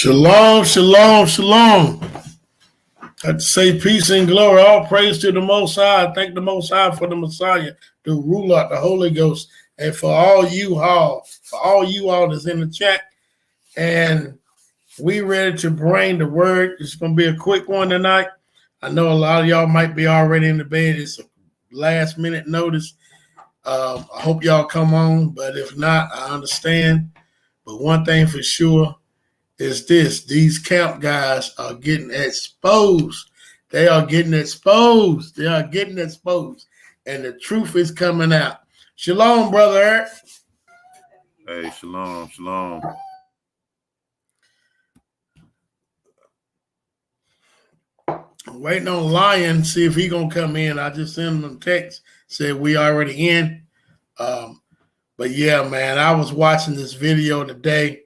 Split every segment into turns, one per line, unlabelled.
Shalom, shalom, shalom. I say peace and glory. All praise to the Most High. Thank the Most High for the Messiah, the ruler, the Holy Ghost, and for all you all that's in the chat. And we ready to bring the word. It's going to be a quick one tonight. I know a lot of y'all might be already in the bed. It's a last minute notice. I hope y'all come on, but if not, I understand. But one thing for sure is this: these camp guys are getting exposed. They are getting exposed. They are getting exposed. And the truth is coming out. Shalom, brother Eric.
Hey, shalom, shalom.
I'm waiting on Lion, see if he gonna come in. I just sent him a text, said we already in. But yeah, man, I was watching this video today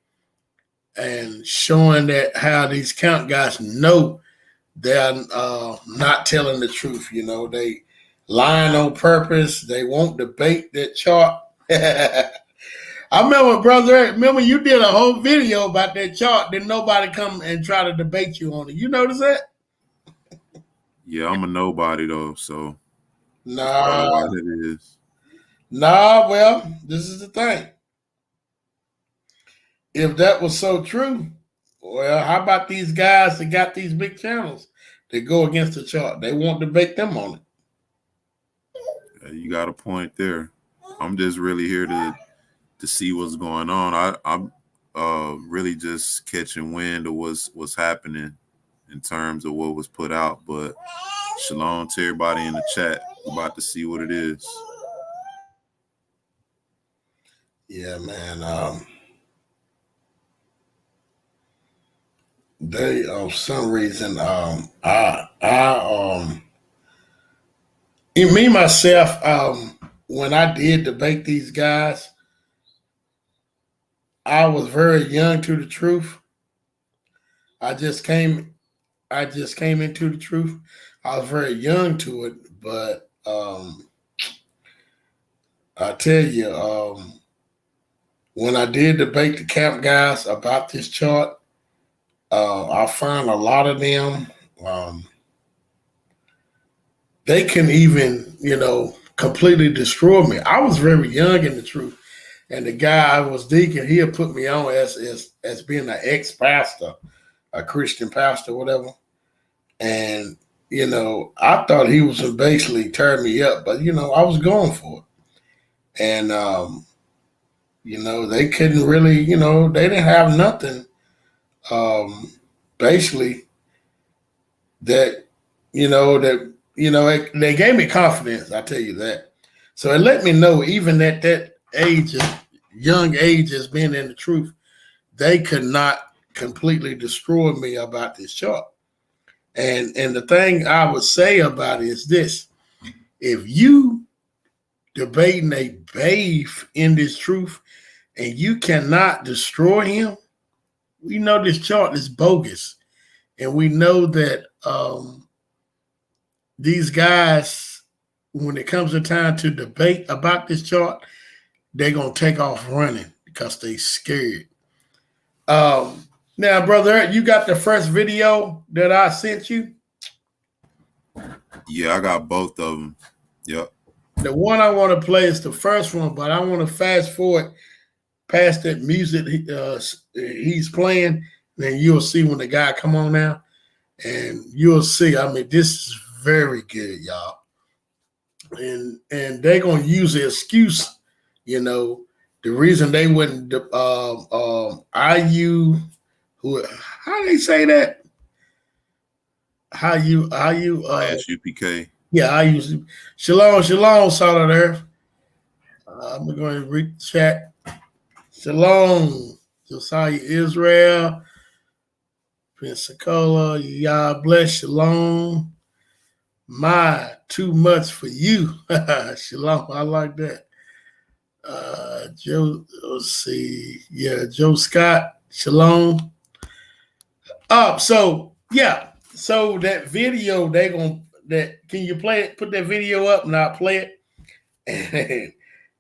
and showing that how these camp guys know they're not telling the truth. You know, they lying on purpose. They won't debate that chart. I remember, brother, you did a whole video about that chart. Didn't nobody come and try to debate you on it? You notice that?
Yeah, I'm a nobody though, so
Nah,
why it is.
Nah, well, this is the thing. If that was so true, well, how about these guys that got these big channels that go against the chart? They won't debate them on it.
Yeah, you got a point there. I'm just really here to see what's going on. I'm really just catching wind of what's happening in terms of what was put out. But shalom to everybody in the chat. We're about to see what it is.
Yeah, man. They, for some reason, me myself, when I did debate these guys, I was very young to the truth. I just came into the truth. I was very young to it, but I tell you, when I did debate the camp guys about this chart, I found a lot of them. They can even, completely destroy me. I was very young in the truth, and the guy I was deacon, he had put me on as being an ex-pastor, a Christian pastor, whatever. And I thought he was basically tearing me up, but I was going for it. And they couldn't really, they didn't have nothing. Basically, they gave me confidence. I tell you that. So it let me know, even at that age, young age, as being in the truth, they could not completely destroy me about this chart. And the thing I would say about it is this: if you debating a babe in this truth and you cannot destroy him, we know this chart is bogus. And we know that these guys, when it comes to time to debate about this chart, they're going to take off running because they scared. Now, brother, you got the first video that I sent you?
Yeah, I got both of them. Yep.
The one I want to play is the first one, but I want to fast forward past that music he's playing. Then you'll see when the guy come on now, and you'll see. I mean, this is very good, y'all. And they're gonna use the excuse, the reason they wouldn't IU. How they say that? How you
SUPK.
Yeah, I use shalom, salt of earth. I'm going to read the chat. Shalom, Josiah Israel, Pensacola, Yah bless, shalom. My, too much for you. Shalom, I like that. Joe, let's see. Yeah, Joe Scott, shalom. So that video, can you play it? Put that video up and I'll play it. And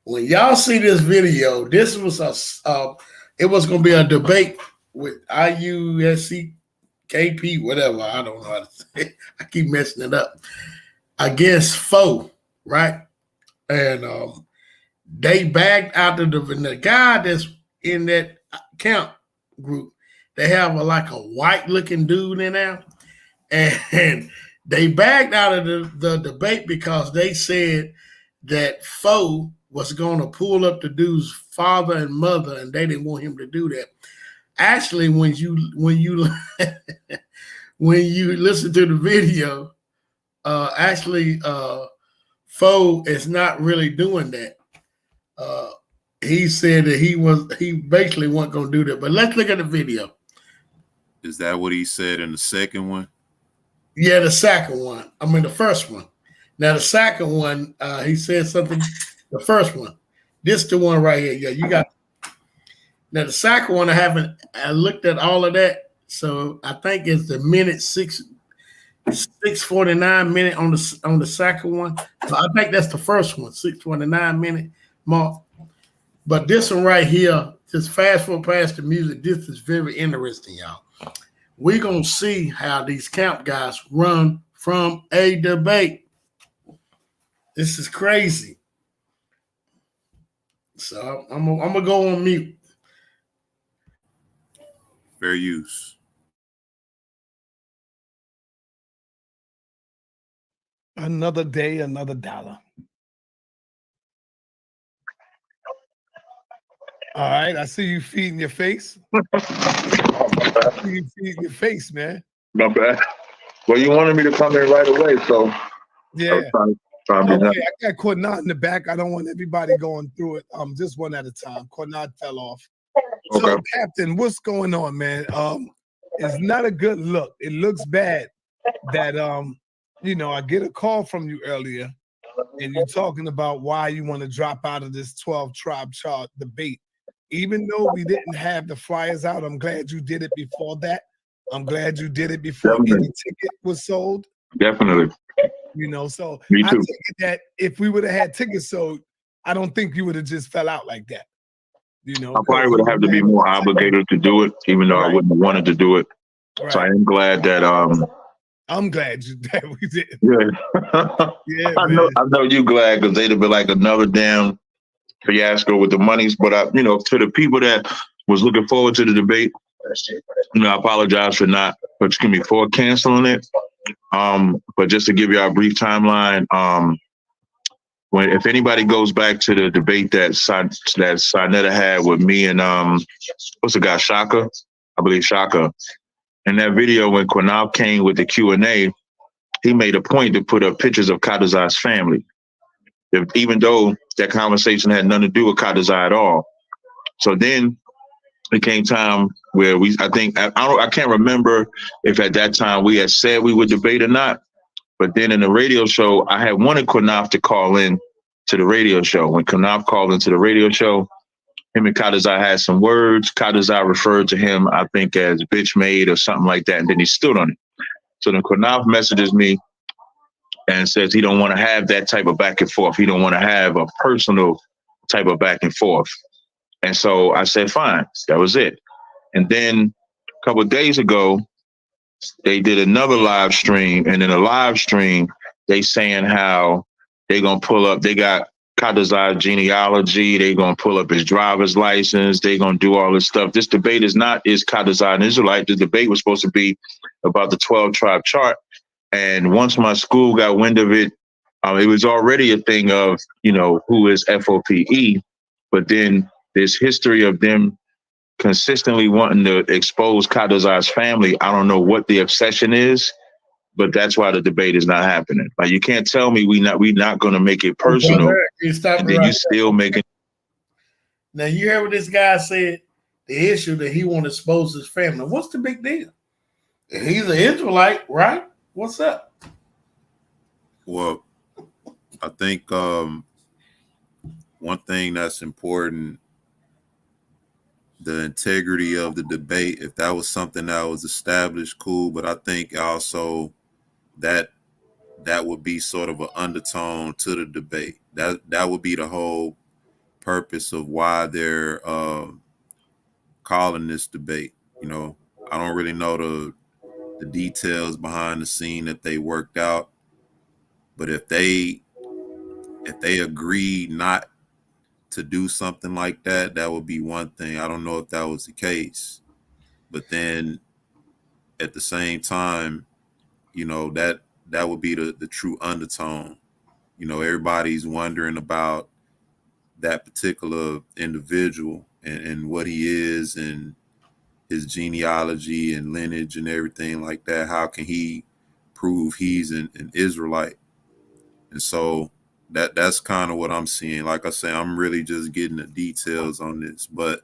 when y'all see this video, this was it was going to be a debate with IUSCKP, whatever. I don't know how to say it. I keep messing it up. Against Foe, right? And they backed out of the guy that's in that camp group. They have like a white looking dude in there, and they backed out of the debate because they said that Foe was going to pull up the dude's father and mother, and they didn't want him to do that. Actually, when you when you listen to the video, Foe is not really doing that. He said that he basically wasn't going to do that. But let's look at the video.
Is that what he said in the second one?
Yeah, the second one. I mean, the first one. Now, the second one, he said something. The first one. This the one right here. Yeah, you got. Now, the second one, I looked at all of that. So I think it's the minute 6:49 minute on the second one. So I think that's the first one, 6:49 minute mark. But this one right here, just fast forward past the music. This is very interesting, y'all. We're going to see how these camp guys run from a debate. This is crazy. So I'm going to go on mute.
Fair use.
Another day, another dollar. All right, I see you feeding your face. I see you feeding your face, man.
Not bad. Well, you wanted me to come in right away, so
yeah.
Trying to be nice.
I got Cornat in the back. I don't want everybody going through it. Just one at a time. Cornat fell off. Okay. So, Captain, what's going on, man? It's not a good look. It looks bad that I get a call from you earlier, and you're talking about why you want to drop out of this 12-tribe chart debate. Even though we didn't have the flyers out, I'm glad you did it before that. I'm glad you did it before any ticket was sold.
Definitely.
So
Me too.
I think that if we would have had tickets sold, I don't think you would have just fell out like that.
I probably would have to be more obligated to do it, even though I wouldn't have wanted to do it. Right. So I am glad that
I'm glad that we did.
Yeah. Yeah, I know you glad, because they'd have been like another damn fiasco with the monies. But to the people that was looking forward to the debate, I apologize for canceling it. But just to give you a brief timeline, if anybody goes back to the debate that Sinetta had with me and what's the guy, Shaka? I believe Shaka. In that video, when Quinal came with the Q&A, he made a point to put up pictures of Kadazai's family, even though that conversation had nothing to do with Kadazai at all. So then it came time where I can't remember if at that time we had said we would debate or not. But then in the radio show, I had wanted Quinal to call in to the radio show. When Quinal called into the radio show, him and Kadazai had some words. Kadazai referred to him, I think, as bitch made or something like that. And then he stood on it. So then Quinal messages me and says he don't want to have that type of back and forth. He don't want to have a personal type of back and forth. And so I said, fine, that was it. And then a couple of days ago, they did another live stream. And in a live stream, they saying how they going to pull up, they got Kadazai genealogy, they going to pull up his driver's license, they going to do all this stuff. This debate is Kadazai an Israelite? The debate was supposed to be about the 12-tribe chart. And once my school got wind of it, it was already a thing of, who is FOPE. But then this history of them consistently wanting to expose Kadazai's family. I don't know what the obsession is, but that's why the debate is not happening. Like, you can't tell me we not going to make it personal, and then you still making.
Now you hear what this guy said. The issue that he want to expose his family. What's the big deal? He's an Israelite, right? What's up?
Well, I think one thing that's important, the integrity of the debate. If that was something that was established, cool. But I think also that would be sort of an undertone to the debate. That would be the whole purpose of why they're calling this debate. You know, I don't really know the details behind the scene that they worked out, but if they agreed not to do something like that, that would be one thing. I don't know if that was the case, but then at the same time, you know, that would be the true undertone. You know, everybody's wondering about that particular individual and what he is and his genealogy and lineage and everything like that. How can he prove he's an Israelite? And so that's kind of what I'm seeing. Like I say, I'm really just getting the details on this, but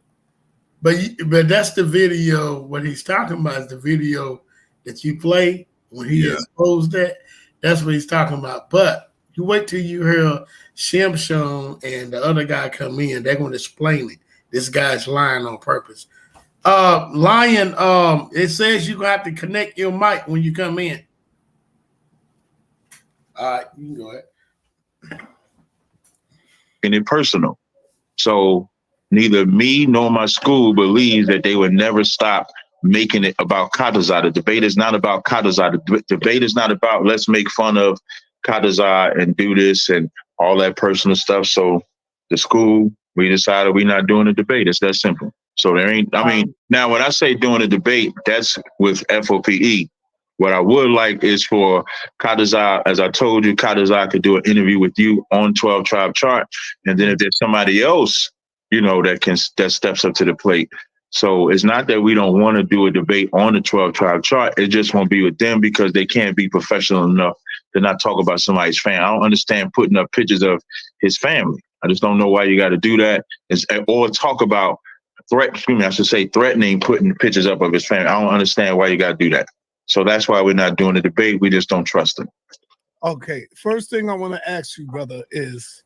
that's the video. What he's talking about is the video that you play when he exposed that. That's what he's talking about. But you wait till you hear Shimshon and the other guy come in. They're going to explain it. This guy's lying on purpose. Lion, it says you're going to have to connect your mic when you come in. All right, you can go ahead.
And it personal. So neither me nor my school believes that they would never stop making it about Kadazar. The debate is not about Kadazar. The debate is not about let's make fun of Kadazar and do this and all that personal stuff. So the school, we decided we're not doing a debate. It's that simple. So there ain't, I mean, now when I say doing a debate, that's with FOPE. What I would like is for Kadazar, as I told you, Kadazar could do an interview with you on 12 Tribe Chart. And then if there's somebody else, you know, that steps up to the plate. So it's not that we don't want to do a debate on the 12 Tribe Chart. It just won't be with them because they can't be professional enough to not talk about somebody's family. I don't understand putting up pictures of his family. I just don't know why you got to do that. Or talk about threatening putting pictures up of his family. I don't understand why you got to do that. So that's why we're not doing a debate. We just don't trust him.
Okay. First thing I want to ask you, brother, is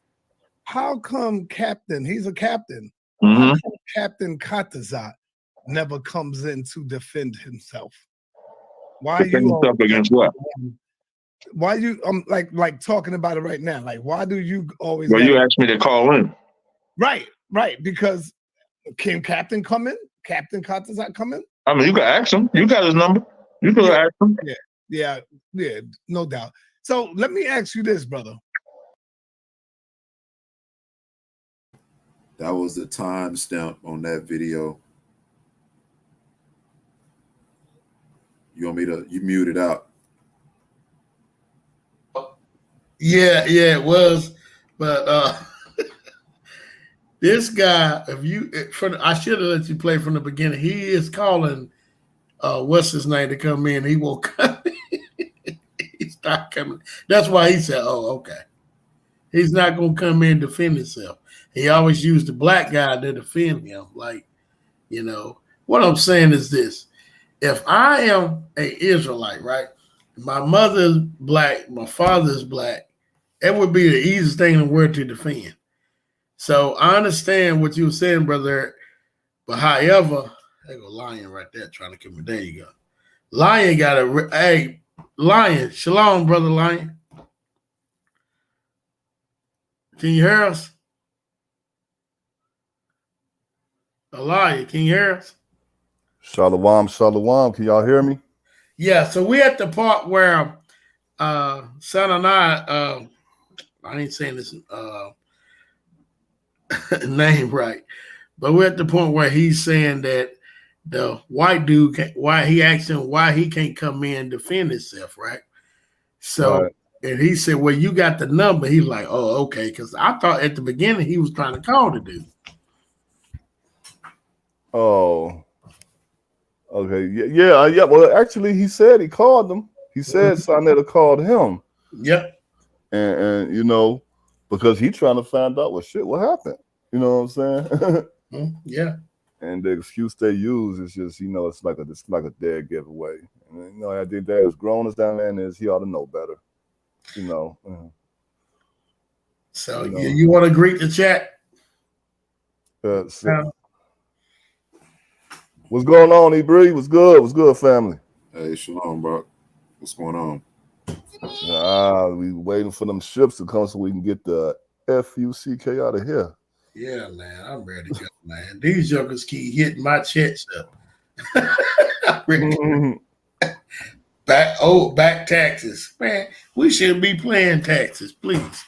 how come Captain, he's a captain, how come Captain Katazat never comes in to defend himself? Why
defend
you
himself against what?
Why you like talking about it right now? Like, why do you always?
Well, you asked me to call in.
Right. Because can Captain come in? Captain Katazat come in?
I mean, you can ask him. You got his number. You can ask him.
Yeah, no doubt. So let me ask you this, brother.
that was the timestamp on that video. You want me to? You muted out.
Yeah, it was. But this guy, I should have let you play from the beginning. He is calling what's his name to come in. He won't come. He stopped coming. That's why he said, "Oh, okay." He's not gonna come in and defend himself. He always used the black guy to defend him. Like, you know, what I'm saying is this: if I am an Israelite, right? My mother is black, my father is black. It would be the easiest thing in the world to defend. So I understand what you were saying, brother. But however, there go Lion right there trying to come in. There you go. Lion got a Lion. Shalom, brother Lion. Can you hear us? Lion, can you hear us?
Shalom. Can y'all hear me?
Yeah, so we're at the part where son and I ain't saying this name right, but we're at the point where he's saying that the white dude he asked him why he can't come in and defend himself, right? So and he said, well, you got the number. He's like, oh, okay, because I thought at the beginning he was trying to call the dude.
Oh, okay, yeah. Well, actually, he said he called them. He said Sonetta called him.
Yep.
And you know, because he's trying to find out what happened. You know what I'm saying?
Yeah.
And the excuse they use is just, you know, it's like a dead giveaway. And, you know, I think that as grown as that man is, he ought to know better. You know.
So you want to greet the chat?
What's going on, Ebree? What's good? What's good, family?
Hey, shalom, bro. What's going on?
We waiting for them ships to come so we can get the FUCK out of here.
Yeah, man, I'm ready to go, man. These jokers keep hitting my chest up. Back taxes, man. We shouldn't be playing taxes, please.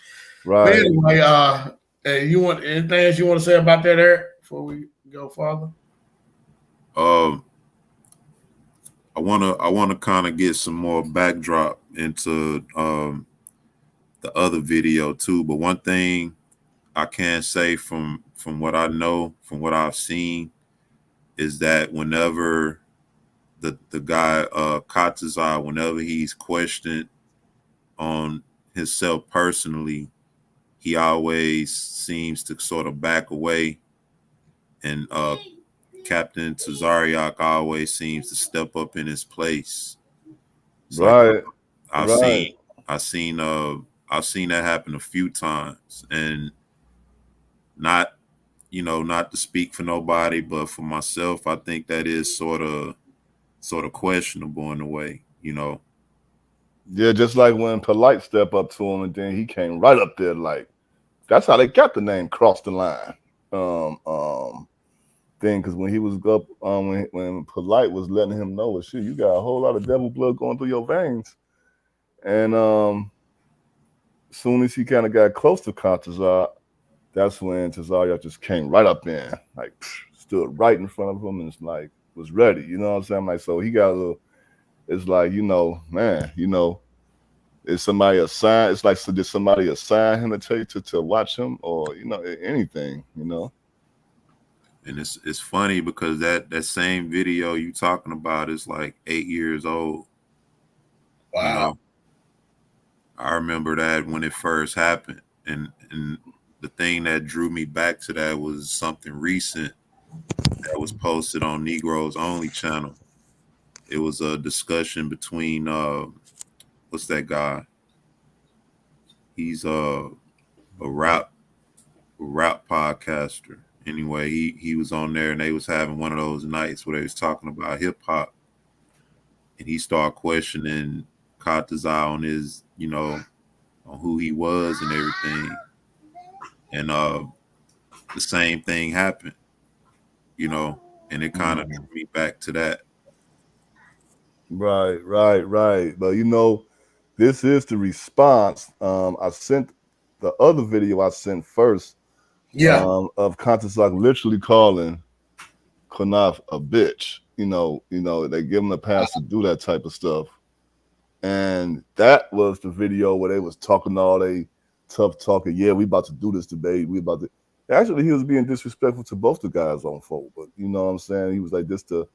Right.
But anyway, you want anything else you want to say about that, Eric, before we go further?
I wanna kind of get some more backdrop into the other video too. But one thing I can say from what I know, from what I've seen, is that whenever the guy Katazai, whenever he's questioned on himself personally, he always seems to sort of back away, and Captain Tazariak always seems to step up in his place. It's
right.
Like I've seen that happen a few times, and not to speak for nobody, but for myself, I think that is sort of questionable in a way,
Yeah, just like when Polite stepped up to him, and then he came right up there. Like that's how they got the name Cross the Line. Thing, because when he was up, when Polite was letting him know, shit, you got a whole lot of devil blood going through your veins, and as soon as he kind of got close to Katazar, that's when Tazariak just came right up in, like stood right in front of him, and was ready. You know what I'm saying? Like, so he got a little. It's like, man, is somebody assigned? It's like, so did somebody assign him to watch him, or anything,
And it's funny because that same video you talking about is like 8 years old.
Wow.
I remember that when it first happened, and the thing that drew me back to that was something recent that was posted on Negroes Only channel. It was a discussion between what's that guy? He's a rap podcaster. Anyway, he was on there, and they was having one of those nights where they was talking about hip hop, and he started questioning Katazai on his, on who he was and everything, and the same thing happened, and it kind of drew me back to that.
Right. But this is the response. I sent the other video I sent first.
Yeah.
Of Katazak literally calling Konaf a bitch. They give him a pass to do that type of stuff. And that was the video where they was talking all they tough talking. Yeah, we about to do this debate. We about to. Actually, he was being disrespectful to both the guys on folk. But you know what I'm saying? He was like, this the.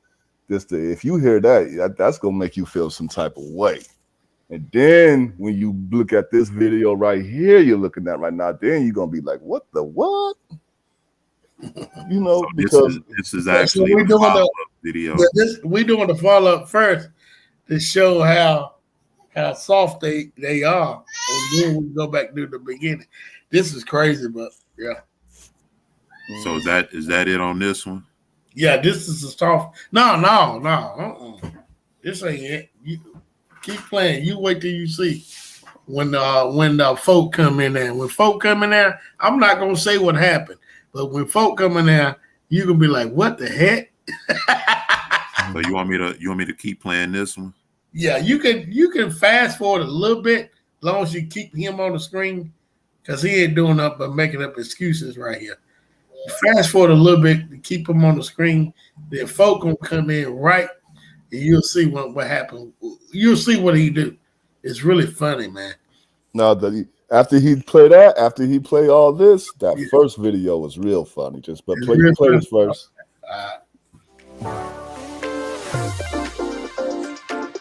If you hear that's gonna make you feel some type of way. And then when you look at this video right here, you're looking at right now, then you're gonna be like, what the what?
So
because
this is actually the follow-up video.
We're doing the follow-up first to show how soft they are, and then we go back to the beginning. This is crazy, but yeah.
So is that it on this one?
Yeah, this is a soft. No. This ain't it. You keep playing. You wait till you see when the folk come in there. When folk come in there, I'm not gonna say what happened, but when folk come in there, you can be like, "What the heck?"
So you want me to keep playing this one?
Yeah, you can fast forward a little bit as long as you keep him on the screen, because he ain't doing up but making up excuses right here. Fast forward a little bit to keep him on the screen. Then folk gonna come in right, and you'll see what happened. You'll see what he do. It's really funny, man.
Now after he play all this, that first video was real funny. But play this first.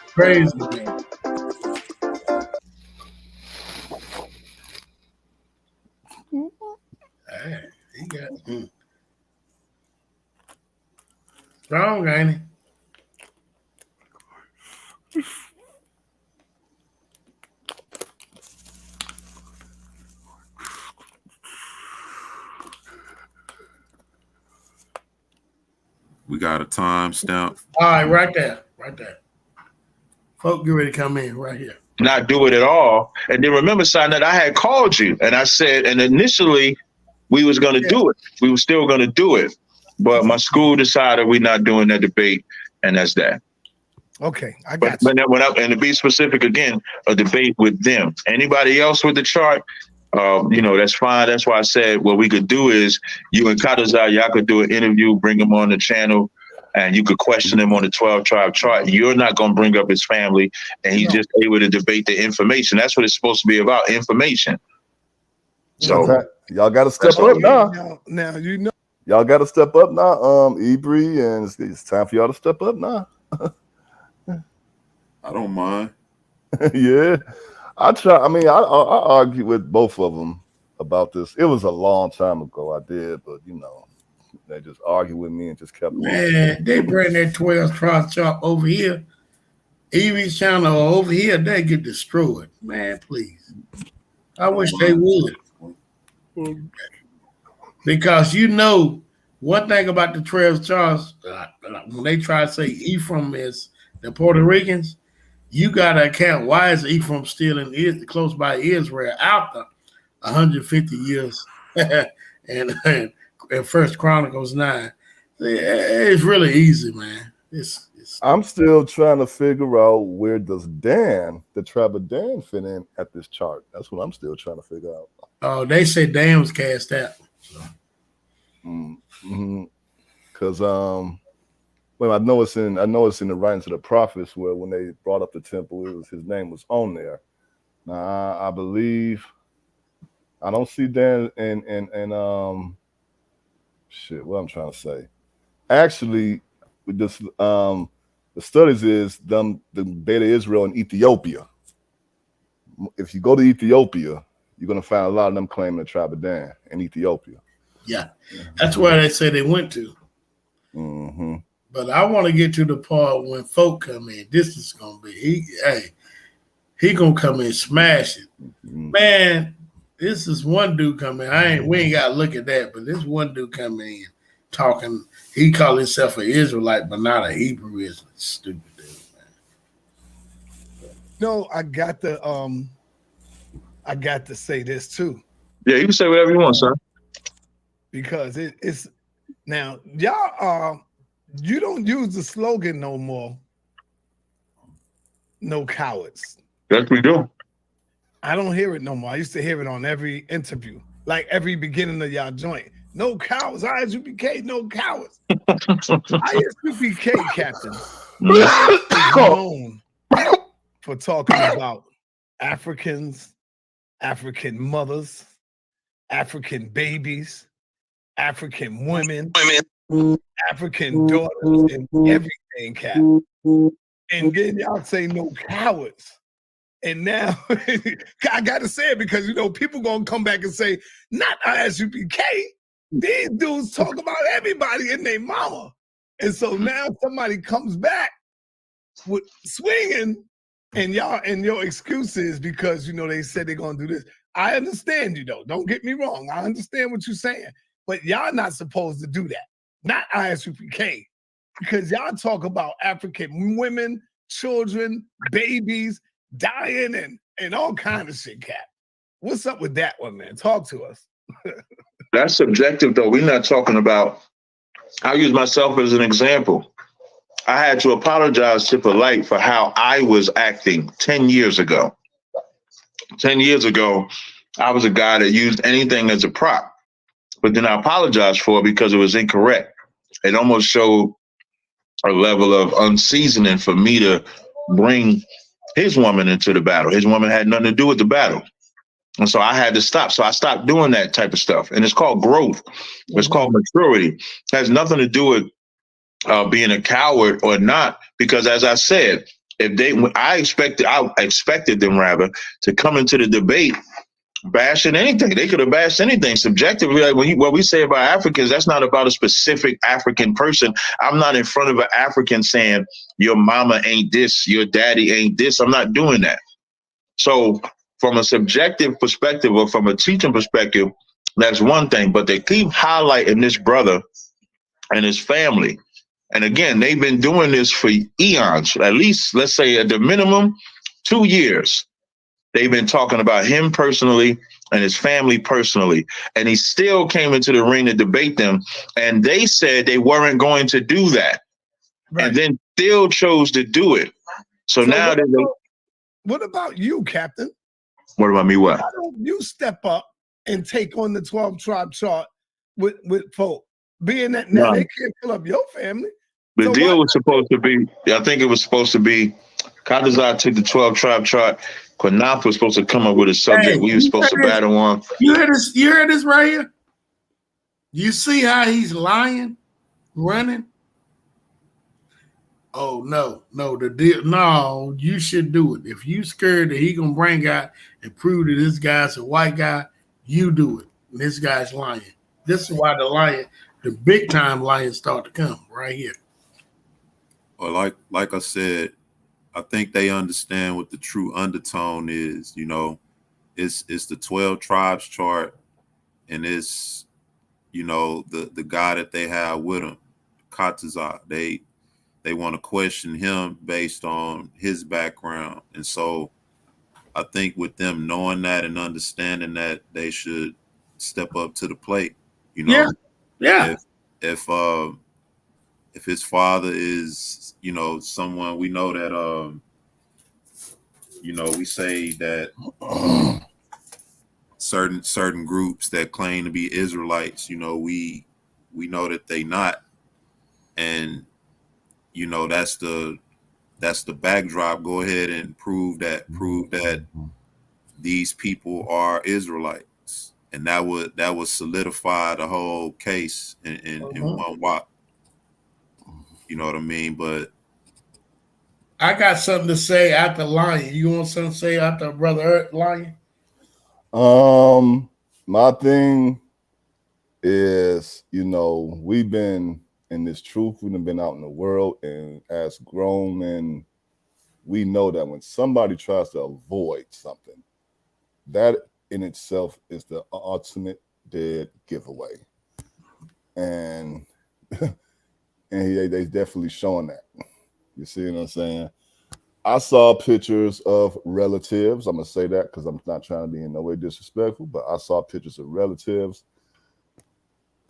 Crazy, man. He got strong, ain't he?
We got a timestamp.
All right, right there. Folk, get ready to come in right here.
Not do it at all. And then remember, son, that I had called you and I said, and initially we was going to do it. We were still going to do it. But my school decided we're not doing that debate. And that's that.
Okay, I got you.
And to be specific again, a debate with them. Anybody else with the chart, that's fine. That's why I said what we could do is you and Kadazar, y'all could do an interview, bring him on the channel, and you could question him on the 12 tribe chart. You're not going to bring up his family, and he's just able to debate the information. That's what it's supposed to be about, information. So
y'all got to step up now.
Now you know.
Y'all got to step up now, Ibri, and it's time for y'all to step up now.
I don't mind.
Yeah, I try. I mean, I argue with both of them about this. It was a long time ago I did, but they just argued with me and just kept.
Man, they bring that 12 tribe chart over here. Evie's channel over here, they get destroyed. Man, please. I wish they would. Because one thing about the 12 charts, when they try to say Ephraim is the Puerto Ricans, you got to account why is Ephraim still close by Israel after 150 years and First Chronicles 9. It's really easy, man.
I'm still trying to figure out where does Dan, the tribe of Dan, fit in at this chart. That's what I'm still trying to figure out.
Oh, they say Dan was cast out.
Because well, I know it's in the writings of the prophets where when they brought up the temple, his name was on there. Now I believe I don't see Dan and shit. What I'm trying to say, actually, with this the studies is the Beta Israel in Ethiopia. If you go to Ethiopia, you're gonna find a lot of them claiming the tribe of Dan in Ethiopia.
Yeah, that's where they say they went to.
Mm-hmm.
But I want to get to the part when folk come in. This is gonna be he gonna come in smash it, man. This is one dude coming. We ain't gotta look at that, but this one dude coming in talking. He call himself an Israelite, but not a Hebrew Israelite. Stupid dude, man.
No, I got to say this too.
Yeah, you can say whatever you want, son.
Because it's now y'all you don't use the slogan no more. No cowards.
Yes, we do.
I don't hear it no more. I used to hear it on every interview, like every beginning of y'all joint. No cowards. ISUPK, no cowards. ISUPK captain is known for talking about Africans, African mothers, African babies, African women, African daughters, and everything, Cap. And then y'all say no cowards. And now I gotta say it because people gonna come back and say, not ISUPK. These dudes talk about everybody and their mama. And so now somebody comes back with swinging, and your excuse is because they said they're gonna do this. I understand you though. Don't get me wrong. I understand what you're saying, but y'all not supposed to do that. Not ISUPK, because y'all talk about African women, children, babies dying and all kind of shit, Cap. What's up with that one, man? Talk to us.
That's subjective, though. We're not talking about. I'll use myself as an example. I had to apologize to Polite for how I was acting 10 years ago. 10 years ago, I was a guy that used anything as a prop, but then I apologized for it because it was incorrect. It almost showed a level of unseasoning for me to bring his woman into the battle. His woman had nothing to do with the battle. And so I had to stop. So I stopped doing that type of stuff. And it's called growth. It's called maturity. It has nothing to do with being a coward or not. Because as I said, I expected them rather to come into the debate bashing anything. They could have bashed anything subjectively. Like what we say about Africans, that's not about a specific African person. I'm not in front of an African saying your mama ain't this, your daddy ain't this. I'm not doing that. So from a subjective perspective or from a teaching perspective, that's one thing. But they keep highlighting this brother and his family. And again, they've been doing this for eons, at least, let's say at the minimum, 2 years. They've been talking about him personally and his family personally. And he still came into the ring to debate them. And they said they weren't going to do that. and then still chose to do it. So now
what about you, Captain?
What about me? What?
Why don't you step up and take on the 12 tribe chart with folk? Being that now they can't pull up your family.
The deal was supposed to be, I think it was supposed to be, Kadazai took the 12 tribe chart. Quanaf was supposed to come up with a subject we were supposed to battle on.
You hear this? You hear this right here? You see how he's lying, running? Oh no, the deal. No, you should do it. If you scared that he gonna bring out and prove that this guy's a white guy, you do it. And this guy's lying. This is why the big time lions start to come right here.
Well, like I said, I think they understand what the true undertone is. You know, it's the 12 tribes chart, and it's, you know, the guy that they have with them, Katazai. They want to question him based on his background. And so I think with them knowing that and understanding that, they should step up to the plate. You know, if his father is, you know, someone, we know that you know, we say that certain groups that claim to be Israelites, you know, we know that they not. And you know, that's the backdrop. Go ahead and prove that these people are Israelites, and that would solidify the whole case in one walk. You know what I mean? But
I got something to say after Lion. You want something to say after Brother Lion?
My thing is, you know, we've been in this truth, we've been out in the world, and as grown men, we know that when somebody tries to avoid something, that in itself is the ultimate dead giveaway. And they definitely showing that. You see what I'm saying? I saw pictures of relatives. I'm gonna say that because I'm not trying to be in no way disrespectful, but I saw pictures of relatives.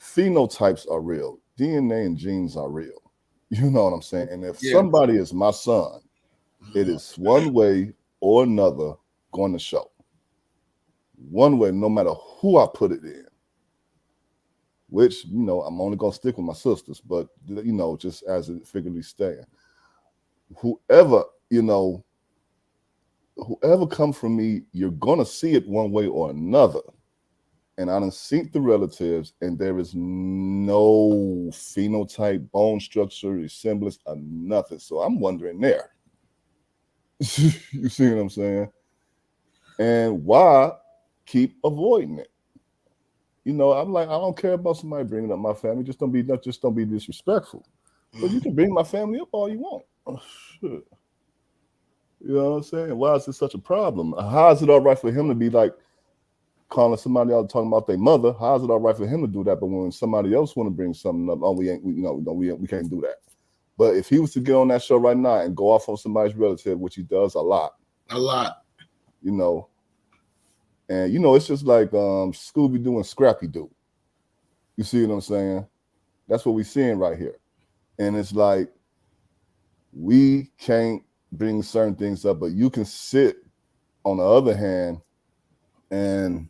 Phenotypes are real. DNA and genes are real. You know what I'm saying? And if somebody is my son, it is one way or another going to show. One way, no matter who I put it in. Which, you know, I'm only going to stick with my sisters, but, you know, just as it figuratively stand. Whoever, you know, whoever comes from me, you're going to see it one way or another. And I done seen the relatives, and there is no phenotype, bone structure, resemblance, or nothing. So I'm wondering there. You see what I'm saying? And why keep avoiding it? You know, I'm like, I don't care about somebody bringing up my family. Just don't be disrespectful. But you can bring my family up all you want. Oh, shit. You know what I'm saying? Why is this such a problem? How is it all right for him to be like, calling somebody out talking about their mother? How is it all right for him to do that? But when somebody else want to bring something up, we can't do that. But if he was to get on that show right now and go off on somebody's relative, which he does a lot, you know, and you know, it's just like Scooby Doo and Scrappy Doo. You see what I'm saying? That's what we're seeing right here. And it's like, we can't bring certain things up, but you can sit on the other hand and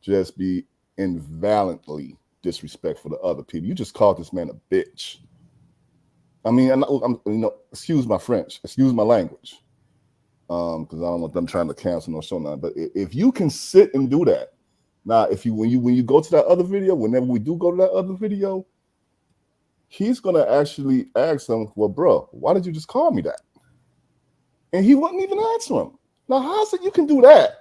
just be invalidly disrespectful to other people. You just called this man a bitch. I mean, I'm you know, excuse my French, excuse my language, because I don't want them trying to cancel no show now. But if you can sit and do that, now when you go to that other video, whenever we do go to that other video, he's gonna actually ask him, well, bro, why did you just call me that? And he wouldn't even answer him. Now, how is it you can do that?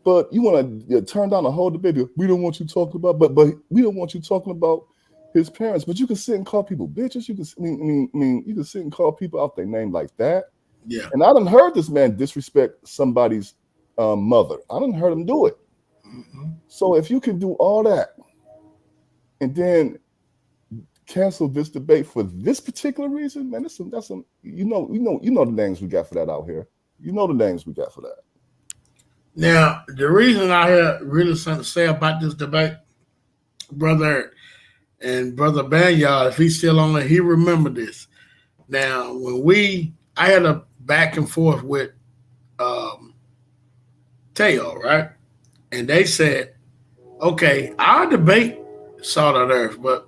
But you want to turn down the whole debate. We don't want you talking about, but we don't want you talking about his parents. But you can sit and call people bitches. You can, you can sit and call people out their name like that.
Yeah.
And I done heard this man disrespect somebody's mother. I done heard him do it. Mm-hmm. So if you can do all that, and then cancel this debate for this particular reason, man, that's some you know the names we got for that out here. You know the names we got for that.
Now, the reason I have really something to say about this debate, brother, And Brother Banyard, if he's still on it, he remember this. Now, I had a back and forth with Teo, right? And they said, okay, our debate Salt of the Earth, but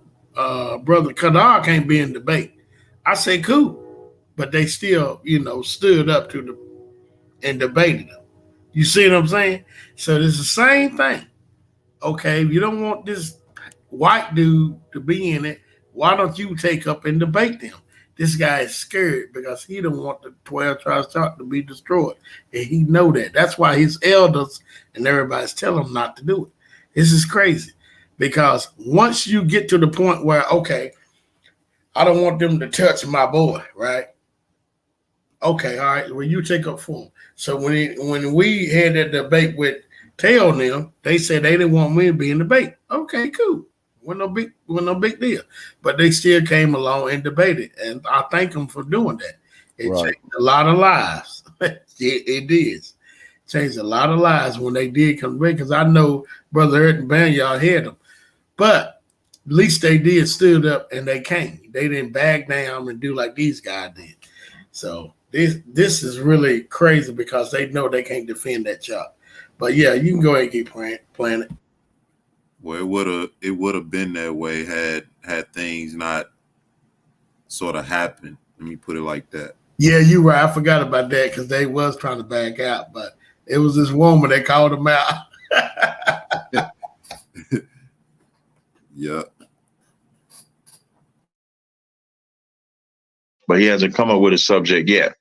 Brother Kadar can't be in debate. I say, cool. But they still, stood up to the and debated them. You see what I'm saying? So it's the same thing. Okay, if you don't want this white dude to be in it, why don't you take up and debate them? This guy is scared because he don't want the 12 tribes chart to be destroyed. And he know that. That's why his elders and everybody's telling him not to do it. This is crazy. Because once you get to the point where, okay, I don't want them to touch my boy, right? Okay, all right. Well, you take up for him. So when we had that debate with Tell them, they said they didn't want me to be in the debate. Okay, cool. Wasn't no big deal. But they still came along and debated, and I thank them for doing that. It changed a lot of lives. it did. Changed a lot of lives when they did come back, because I know Brother Eric and Banyard had them. But at least they did stood up and they came. They didn't back down and do like these guys did. So this is really crazy because they know they can't defend that chop. But yeah, you can go ahead and keep playing it.
Well, it would have been that way had things not sort of happened. Let me put it like that.
Yeah, you right. I forgot about that because they was trying to back out, but it was this woman that called them out.
Yeah.
But he hasn't come up with a subject yet.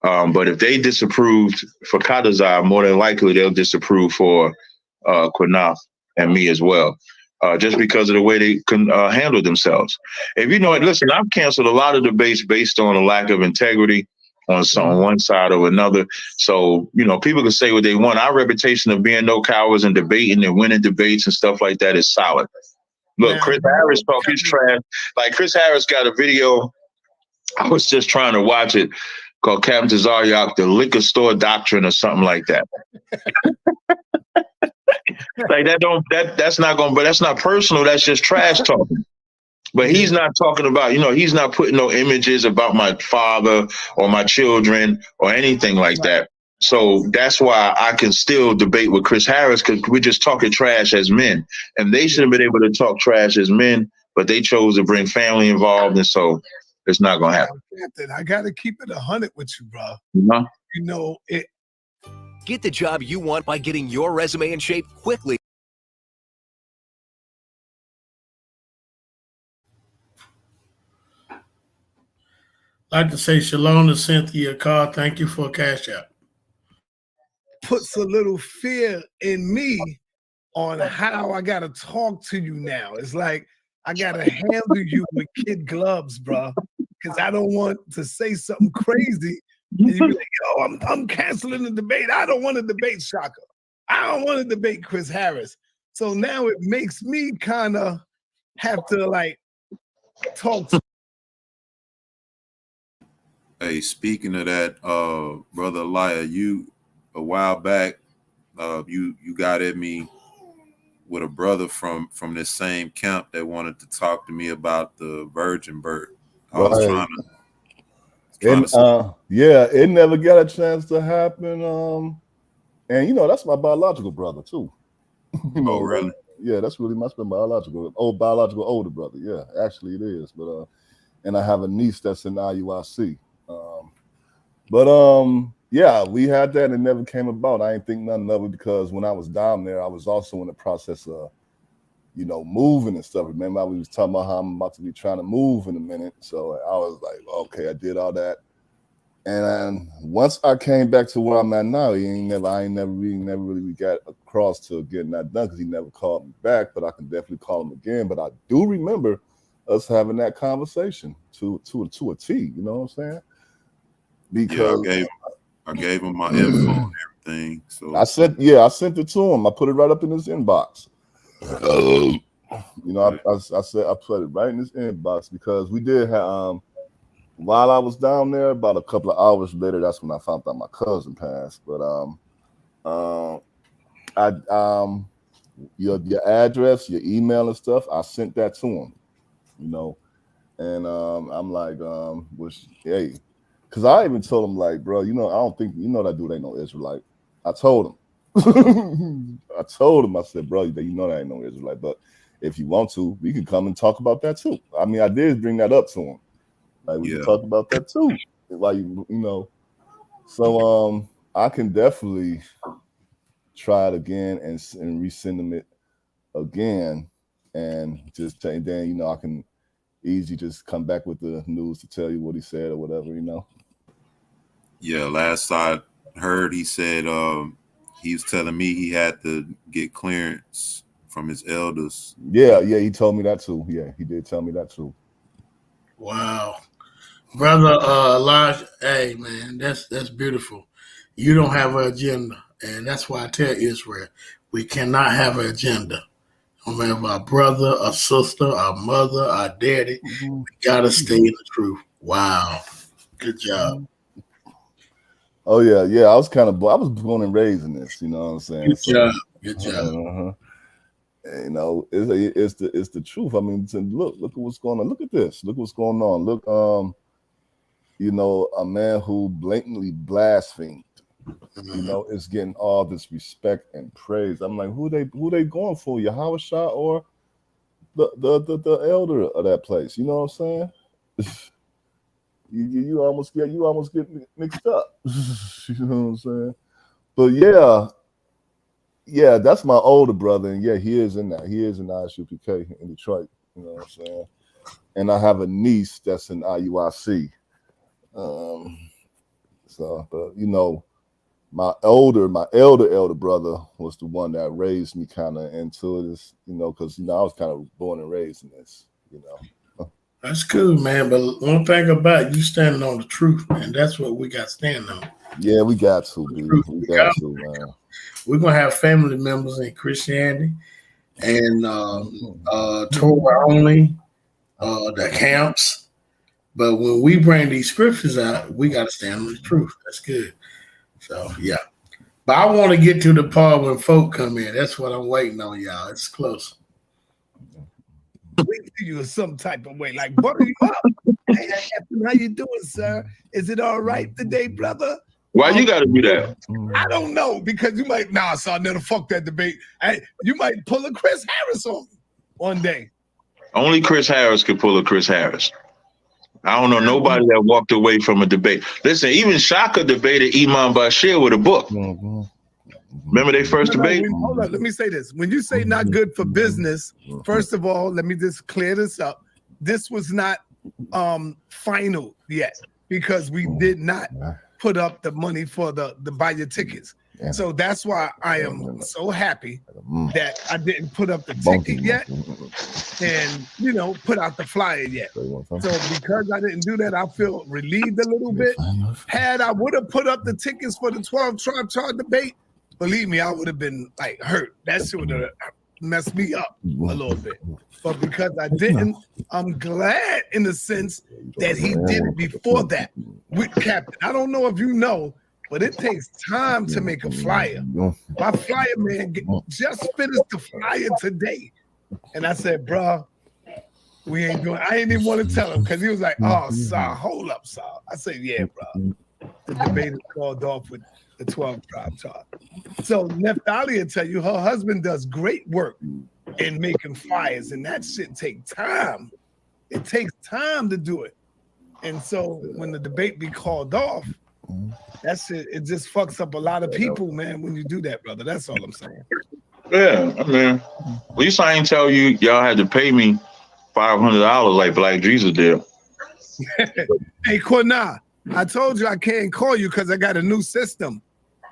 But if they disapproved for Kadazar, more than likely they'll disapprove for Quinaf and me as well, just because of the way they can handle themselves. If you know it, listen, I've canceled a lot of debates based on a lack of integrity on one side or another. So, people can say what they want. Our reputation of being no cowards and debating and winning debates and stuff like that is solid. Look, Chris Harris talk his trash. Like Chris Harris got a video. I was just trying to watch it, called Captain Zaryak, the liquor store doctrine or something like that. Like that's not personal. That's just trash talking. But he's not talking about, he's not putting no images about my father or my children or anything like that. So that's why I can still debate with Chris Harris, because we're just talking trash as men. And they should have been able to talk trash as men, but they chose to bring family involved. And so it's not going to happen.
I got to keep it 100 with you, bro.
Uh-huh.
Get the job you want by getting your resume in shape quickly.
I'd like to say shalom to Cynthia Carr. Thank you for a cash out.
Puts a little fear in me on how I got to talk to you now. It's like I got to handle you with kid gloves, bro, because I don't want to say something crazy. And you be like, yo, I'm canceling the debate. I don't want to debate Shaka. I don't want to debate Chris Harris. So now it makes me kind of have to like talk to.
Hey, speaking of that, Brother Elijah, you a while back, you got at me with a brother from this same camp that wanted to talk to me about the virgin birth. I was trying to
yeah, it never got a chance to happen. And that's my biological brother too.
Oh, really?
Yeah, that's really my biological older brother. Yeah, actually it is. But and I have a niece that's in IUIC. Yeah, we had that and it never came about. I didn't think nothing of it because when I was down there, I was also in the process of, moving and stuff. Remember, I was talking about how I'm about to be trying to move in a minute. So I was like, okay, I did all that. And once I came back to where I'm at now, I ain't never really got across to getting that done because he never called me back, but I can definitely call him again. But I do remember us having that conversation to a T, you know what I'm saying? Because
I gave him my info and everything. So
I sent it to him. I put it right up in his inbox. I said I put it right in his inbox because we did have while I was down there, about a couple of hours later, that's when I found out my cousin passed. But your address, your email and stuff, I sent that to him. you know. And I'm like, hey, because I even told him, like, bro, you know, I don't think, you know, that dude ain't no Israelite. I told him. I said, bro, you know that ain't no Israelite, but if you want to, we can come and talk about that too. I mean, I did bring that up to him. Like, we can talk about that too. Like, you know, so I can definitely try it again and resend them it again, and just then, you know, I can easily just come back with the news to tell you what he said or whatever, you know.
Yeah, last I heard, he said he was telling me he had to get clearance from his elders.
Yeah, he told me that too. Yeah, he did tell me that too.
Wow. Brother Elijah, hey man, that's beautiful. You don't have an agenda, and that's why I tell Israel, we cannot have an agenda. No matter our brother, our sister, our mother, our daddy, we gotta stay in the truth. Wow, good job.
Oh yeah, I was born and raised in this, you know what I'm saying?
Good job.
You know, it's the truth. I mean, look at what's going on. Look at this. Look what's going on. Look, you know, a man who blatantly blasphemed, you know, is getting all this respect and praise. I'm like, who they going for? Yahweh Shah or the elder of that place? You know what I'm saying? you almost get mixed up. You know what I'm saying? But yeah, that's my older brother, and yeah, he is in that. He is in ISUPK in Detroit. You know what I'm saying? And I have a niece that's in IUIC. So, but you know, my elder brother was the one that raised me kind of into this, you know, because, you know, I was kind of born and raised in this, you know.
That's cool, man. But one thing about you standing on the truth, and that's what we got standing on.
Yeah, we got to, B. We got to, man.
We're gonna have family members in Christianity and Torah only, the camps. But when we bring these scriptures out, we got to stand on the truth. That's good. So, yeah. But I want to get to the part when folk come in. That's what I'm waiting on, y'all. It's close.
Wait to you in some type of way, like butter you up. Hey, how you doing, sir? Is it all right today, brother?
Why you got to do that?
I don't know, because you might, so I'll never fuck that debate. You might pull a Chris Harris on me one day.
Only Chris Harris could pull a Chris Harris. I don't know nobody that walked away from a debate. Listen, even Shaka debated Imam Bashir with a book. Remember their first debate?
Hold on, let me say this. When you say not good for business, first of all, let me just clear this up. This was not final yet, because we did not put up the money for the buy your tickets. So that's why I am so happy that I didn't put up the ticket yet and, you know, put out the flyer yet. So because I didn't do that, I feel relieved a little bit. Had I would have put up the tickets for the 12 tribe chart debate, believe me, I would have been like hurt. That shit would have messed me up a little bit. But because I didn't, I'm glad in the sense that he did it before that with Captain. I don't know if you know, but it takes time to make a flyer. My flyer man just finished the flyer today. And I said, bro, we ain't doing, I ain't even want to tell him, because he was like, oh, Sal, hold up, Sal. I said, yeah, bro. The debate is called off with the 12 tribe chart. So Neftali will tell you her husband does great work in making flyers, and that shit takes time. It takes time to do it. And so when the debate be called off, that's it. It just fucks up a lot of people, man, when you do that, brother. That's all I'm saying.
Yeah, I mean, at least I ain't tell you y'all had to pay me $500 like Black Jesus did.
Hey, Korna, I told you I can't call you because I got a new system,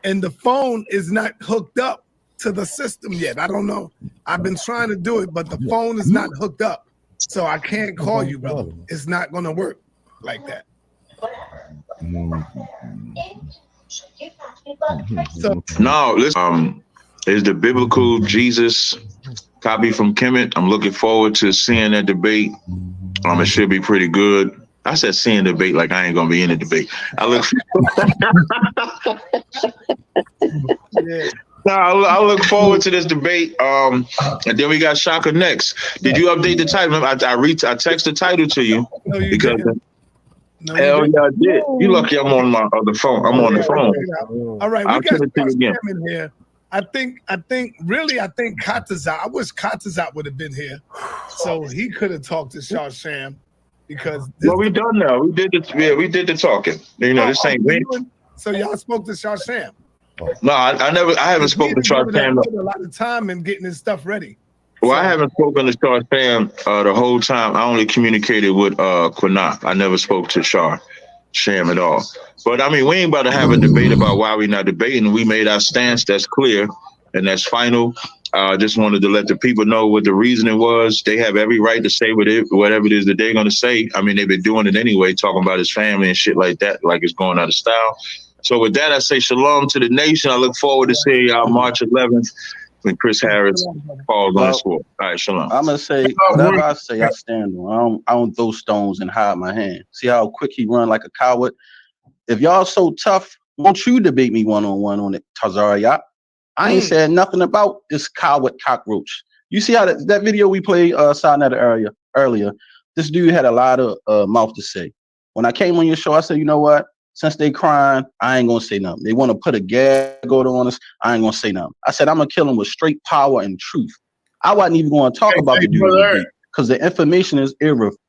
and the phone is not hooked up to the system yet. I don't know. I've been trying to do it, but the phone is not hooked up, so I can't call you, brother. It's not gonna work like that.
So no, listen. Is the biblical Jesus copy from Kemet? I'm looking forward to seeing that debate. It should be pretty good. I said seeing the debate like I ain't gonna be in the debate. I look.
Yeah.
I look forward to this debate. And then we got Shaka next. Did you update the title? I text the title to you.
No, you
Because
didn't. No,
hell yeah, I did. You lucky I'm on my other phone. I'm on the phone.
All right, we
I'll
got
send it to you again.
Sam in here. I think Katazat. I wish Katazat would have been here, so he could have talked to Shah Sham, because
Well, we done now. We did the talking. You know, this ain't me.
So y'all spoke to Shah Sham.
No, I haven't spoken to Shah Sham.
A lot of time in getting his stuff ready.
Well, I haven't spoken to Shah Sham the whole time. I only communicated with Quinat. I never spoke to Shah Sham at all. But I mean, we ain't about to have a debate about why we're not debating. We made our stance. That's clear and that's final. Just wanted to let the people know what the reasoning was. They have every right to say whatever it is that they're going to say. I mean, they've been doing it anyway, talking about his family and shit like that, like it's going out of style. So with that, I say shalom to the nation. I look forward to seeing y'all March 11th when Chris Harris falls on the sword. All right, shalom.
I'm gonna say whatever I say, I stand on. I don't throw stones and hide my hand. See how quick he run like a coward? If y'all so tough, won't you debate me one-on-one on it, Tazariak? I ain't said nothing about this coward cockroach. You see how that video we played earlier, this dude had a lot of mouth to say. When I came on your show, I said, you know what? Since they crying, I ain't gonna say nothing. They want to put a gag order on us. I ain't gonna say nothing. I said I'm gonna kill them with straight power and truth. I wasn't even going to talk about the dude because the information is irrelevant.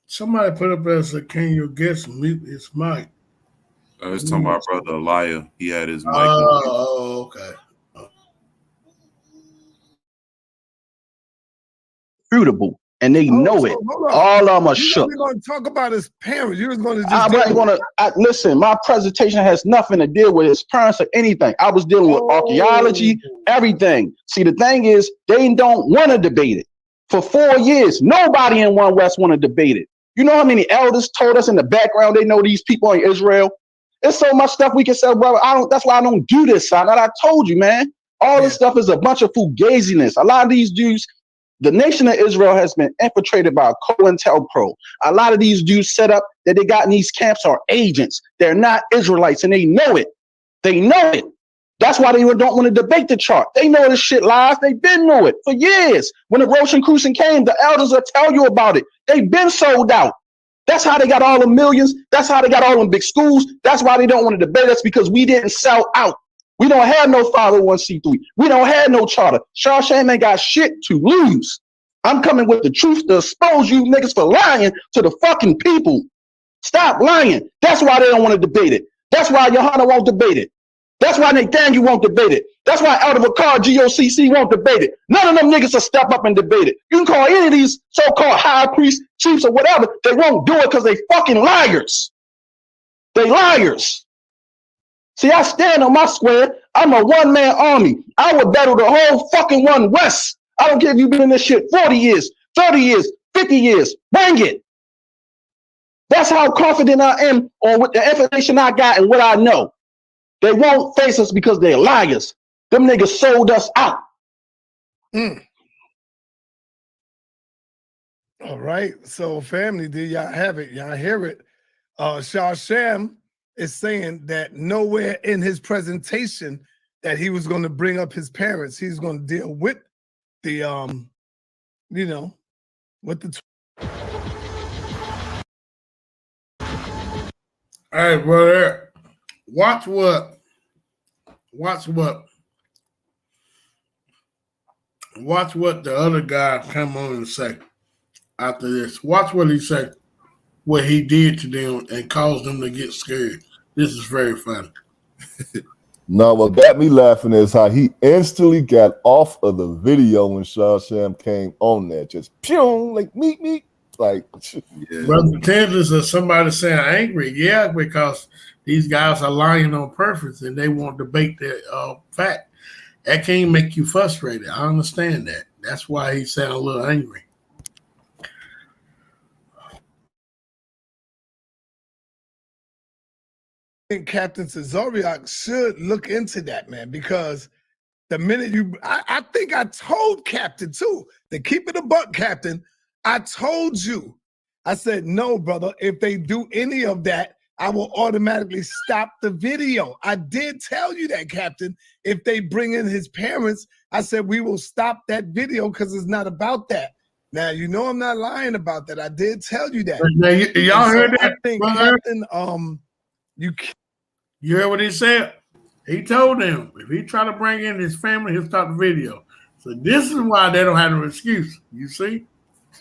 Somebody put up as a can you guess mute his mic?
It's talking about brother Elijah. He had his mic.
Oh, okay.
Fruitable. And they know it. All of them are shook.
You're going to talk about his parents. You was going to just.
I wasn't going to listen. My presentation has nothing to deal with his parents or anything. I was dealing with archaeology, everything. See, the thing is, they don't want to debate it. For 4 years, nobody in One West want to debate it. You know how many elders told us in the background they know these people in Israel? There's so much stuff we can say, brother. That's why I don't do this, son. And I told you, man. All this stuff is a bunch of fugaziness. A lot of these dudes. The nation of Israel has been infiltrated by COINTELPRO. A lot of these dudes set up that they got in these camps are agents. They're not Israelites, and they know it. They know it. That's why they don't want to debate the chart. They know this shit lies. They've been know it for years. When the Rosicrucian came, the elders will tell you about it. They've been sold out. That's how they got all the millions. That's how they got all them big schools. That's why they don't want to debate us, because we didn't sell out. We don't have no 501c3. We don't have no charter. Shah Sham ain't got shit to lose. I'm coming with the truth to expose you niggas for lying to the fucking people. Stop lying. That's why they don't want to debate it. That's why Johanna won't debate it. That's why Nathaniel won't debate it. That's why Elder Vakar GOCC won't debate it. None of them niggas will step up and debate it. You can call any of these so-called high priests, chiefs, or whatever. They won't do it because they fucking liars. They liars. See, I stand on my square. I'm a one-man army. I would battle the whole fucking One West. I don't care if you've been in this shit 40 years, 30 years, 50 years. Bring it. That's how confident I am on what the information I got and what I know. They won't face us because they're liars. Them niggas sold us out.
All right. So, family, do y'all have it? Y'all hear it? Shah Sham is saying that nowhere in his presentation that he was going to bring up his parents. He's going to deal with the, with the.
All right, brother. Watch what the other guy come on and say after this. Watch what he said, what he did to them and caused them to get scared. This is very funny.
No, what got me laughing is how he instantly got off of the video when Shah Sham came on there. Just pew, like meet. Like,
yeah.
Brother Tenders or somebody saying angry. Yeah, because these guys are lying on purpose and they won't debate that fact. That can't make you frustrated. I understand that. That's why he sounded a little angry.
I think Captain Cesariak should look into that, man, because the minute I think I told Captain too, to keep it a buck, Captain. I told you. I said, no, brother, if they do any of that, I will automatically stop the video. I did tell you that, Captain. If they bring in his parents, I said we will stop that video because it's not about that. Now, you know I'm not lying about that. I did tell you that.
Now, y'all heard that?
I think,
brother?
Captain,
you heard what he said? He told them if he try to bring in his family, he'll stop the video. So this is why they don't have no excuse. You see?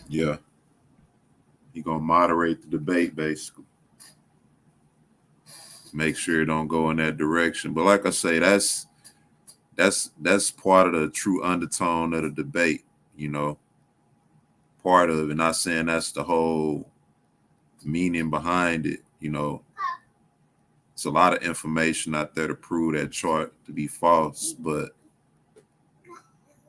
Yeah. He gonna moderate the debate, basically. Make sure it don't go in that direction. But like I say, that's part of the true undertone of the debate, you know. Part of it, not saying that's the whole meaning behind it, you know. It's a lot of information out there to prove that chart to be false, but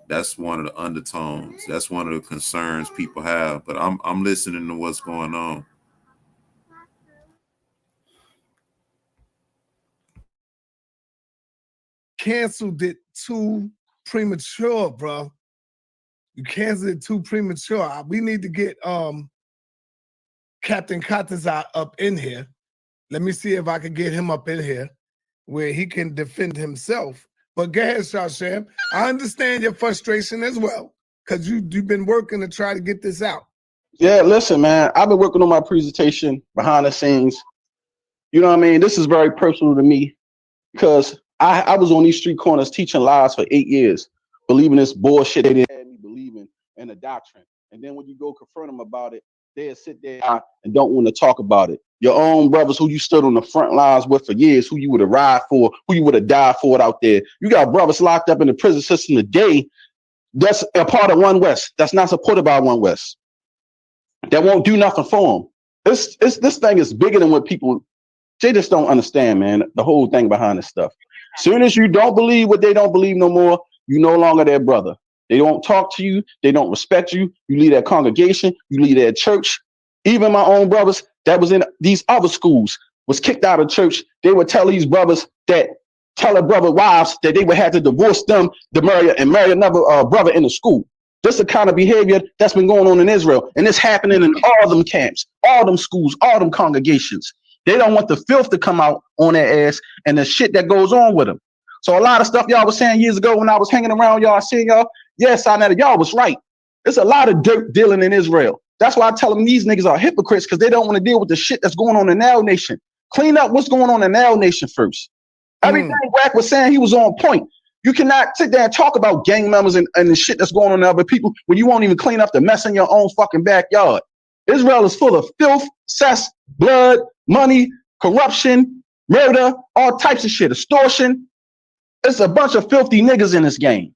that's one of the undertones. That's one of the concerns people have. But I'm listening to what's going on.
canceled it too premature, bro. You canceled it too premature. We need to get Captain Katazai up in here. Let me see if I can get him up in here where he can defend himself. But go ahead, Shashem. I understand your frustration as well, because you've been working to try to get this out.
Yeah, listen, man. I've been working on my presentation behind the scenes. You know what I mean? This is very personal to me because I was on these street corners teaching lies for 8 years, believing this bullshit they didn't have me believing in the doctrine. And then when you go confront them about it, they'll sit there and don't want to talk about it. Your own brothers who you stood on the front lines with for years, who you would have ride for, who you would have died for it out there. You got brothers locked up in the prison system today that's a part of One West, that's not supported by One West, that won't do nothing for them. This thing is bigger than what people, they just don't understand, man, the whole thing behind this stuff. Soon as you don't believe what they don't believe no more, you no longer their brother. They don't talk to you. They don't respect you. You leave that congregation. You leave that church. Even my own brothers that was in these other schools was kicked out of church. They would tell these brothers that, tell their brother wives that they would have to divorce them to marry another brother in the school. This is the kind of behavior that's been going on in Israel. And it's happening in all them camps, all them schools, all them congregations. They don't want the filth to come out on their ass and the shit that goes on with them. So a lot of stuff y'all was saying years ago when I was hanging around y'all, seeing y'all, yes, I know y'all was right. There's a lot of dirt dealing in Israel. That's why I tell them these niggas are hypocrites, because they don't want to deal with the shit that's going on in our nation. Clean up what's going on in our nation first. Everything Wack was saying, he was on point. You cannot sit there and talk about gang members and the shit that's going on to other people when you won't even clean up the mess in your own fucking backyard. Israel is full of filth, cess, blood, money, corruption, murder, all types of shit, extortion. It's a bunch of filthy niggas in this game.